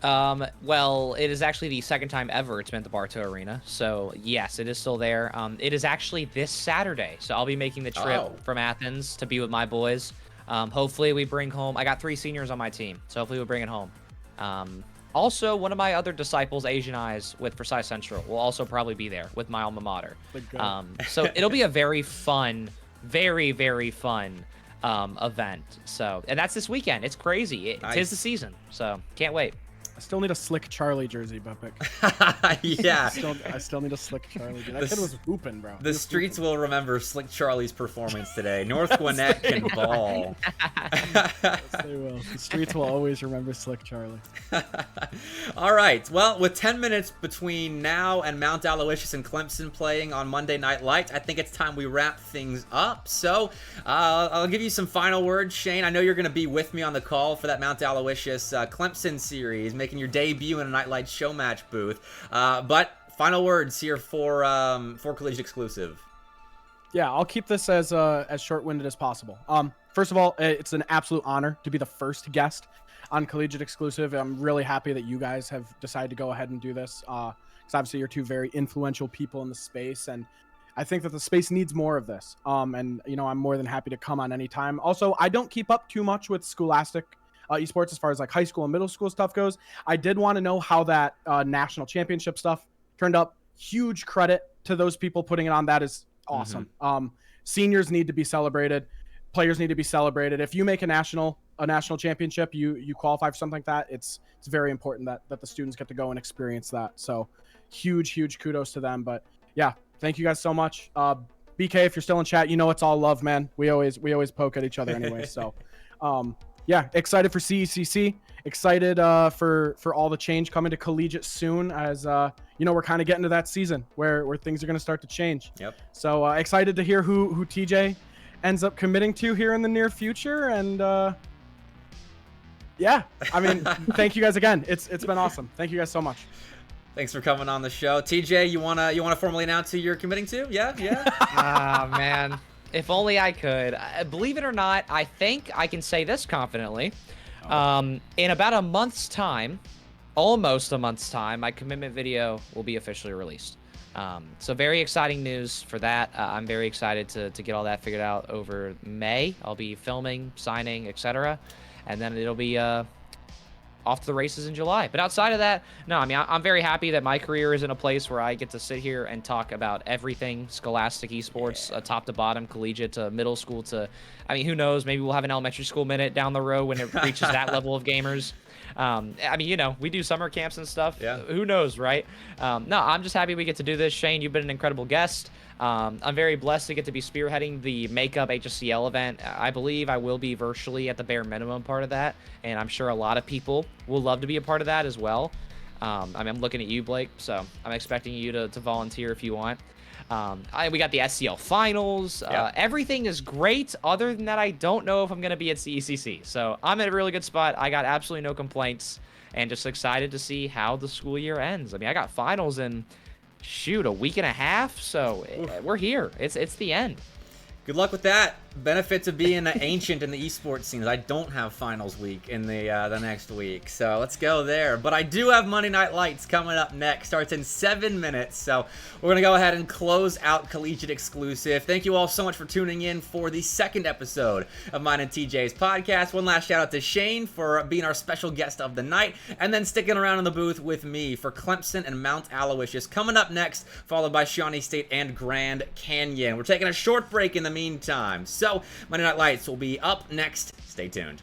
Well, it is actually the second time ever it's been at the Bartow Arena. So, yes, it is still there. It is actually this Saturday. So, I'll be making the trip from Athens to be with my boys. Hopefully, we bring home... I got 3 seniors on my team, so hopefully we'll bring it home. Also, one of my other disciples, Asian Eyes, with Precise Central, will also probably be there with my alma mater. So, it'll be a very fun, very, very fun event. So, and that's this weekend. It's crazy. Tis the season. So, can't wait. I still need a Slick Charlie jersey, BePic. Yeah. I still need a Slick Charlie. That kid was hooping, bro. The streets will remember Slick Charlie's performance today. North Gwinnett can ball. Yes, they will. The streets will always remember Slick Charlie. All right. Well, with 10 minutes between now and Mount Aloysius and Clemson playing on Monday Night Lights, I think it's time we wrap things up. So I'll give you some final words, Shane. I know you're going to be with me on the call for that Mount Aloysius Clemson series, making your debut in a Nightlight show match booth. But final words here for Collegiate Exclusive. Yeah, I'll keep this as short-winded as possible. First of all, it's an absolute honor to be the first guest on Collegiate Exclusive. I'm really happy that you guys have decided to go ahead and do this, because obviously you're 2 very influential people in the space, and I think that the space needs more of this. And I'm more than happy to come on anytime. Also, I don't keep up too much with Scholastic esports as far as high school and middle school stuff goes. I did want to know how that national championship stuff turned up. Huge credit to those people putting it on. That is awesome. Seniors need to be celebrated. Players need to be celebrated. If you make a national, a national championship, you qualify for something like that, it's very important that the students get to go and experience that. So huge kudos to them. But yeah, thank you guys so much. BK, if you're still in chat, it's all love, man. We always poke at each other anyway. So yeah, excited for CECC, excited for all the change coming to Collegiate soon, as we're kind of getting to that season where things are going to start to change. Yep. So excited to hear who TJ ends up committing to here in the near future. And yeah, I mean, thank you guys again. It's been awesome. Thank you guys so much. Thanks for coming on the show. TJ, you wanna formally announce who you're committing to? Yeah. Ah, man. If only I could. Believe it or not, I think I can say this confidently. In about a month's time, almost a month's time, my commitment video will be officially released. So very exciting news for that. I'm very excited to get all that figured out over May. I'll be filming, signing, etc. And then it'll be off to the races in July. But outside of that, no, I mean, I'm very happy that my career is in a place where I get to sit here and talk about everything Scholastic Esports, top to bottom, collegiate to middle school to, I mean, who knows, maybe we'll have an elementary school minute down the road when it reaches that level of gamers. I mean, we do summer camps and stuff. Yeah. Who knows, right? No, I'm just happy we get to do this. Shane, you've been an incredible guest. I'm very blessed to get to be spearheading the Makeup HSCL event. I believe I will be virtually at the bare minimum part of that, and I'm sure a lot of people will love to be a part of that as well. I mean, I'm looking at you, Blake, so I'm expecting you to volunteer if you want. We got the SCL finals. Everything is great. Other than that, I don't know if I'm going to be at CECC. So I'm in a really good spot. I got absolutely no complaints, and just excited to see how the school year ends. I mean, I got finals in, shoot, a week and a half. So we're here. It's the end. Good luck with that. Benefits of being an ancient in the esports scene. I don't have finals week in the next week, so let's go there. But I do have Monday Night Lights coming up next. Starts in 7 minutes, so we're gonna go ahead and close out Collegiate Exclusive. Thank you all so much for tuning in for the second episode of mine and TJ's podcast. One last shout out to Shane for being our special guest of the night, and then sticking around in the booth with me for Clemson and Mount Aloysius coming up next, followed by Shawnee State and Grand Canyon. We're taking a short break in the meantime. So Monday Night Lights will be up next. Stay tuned.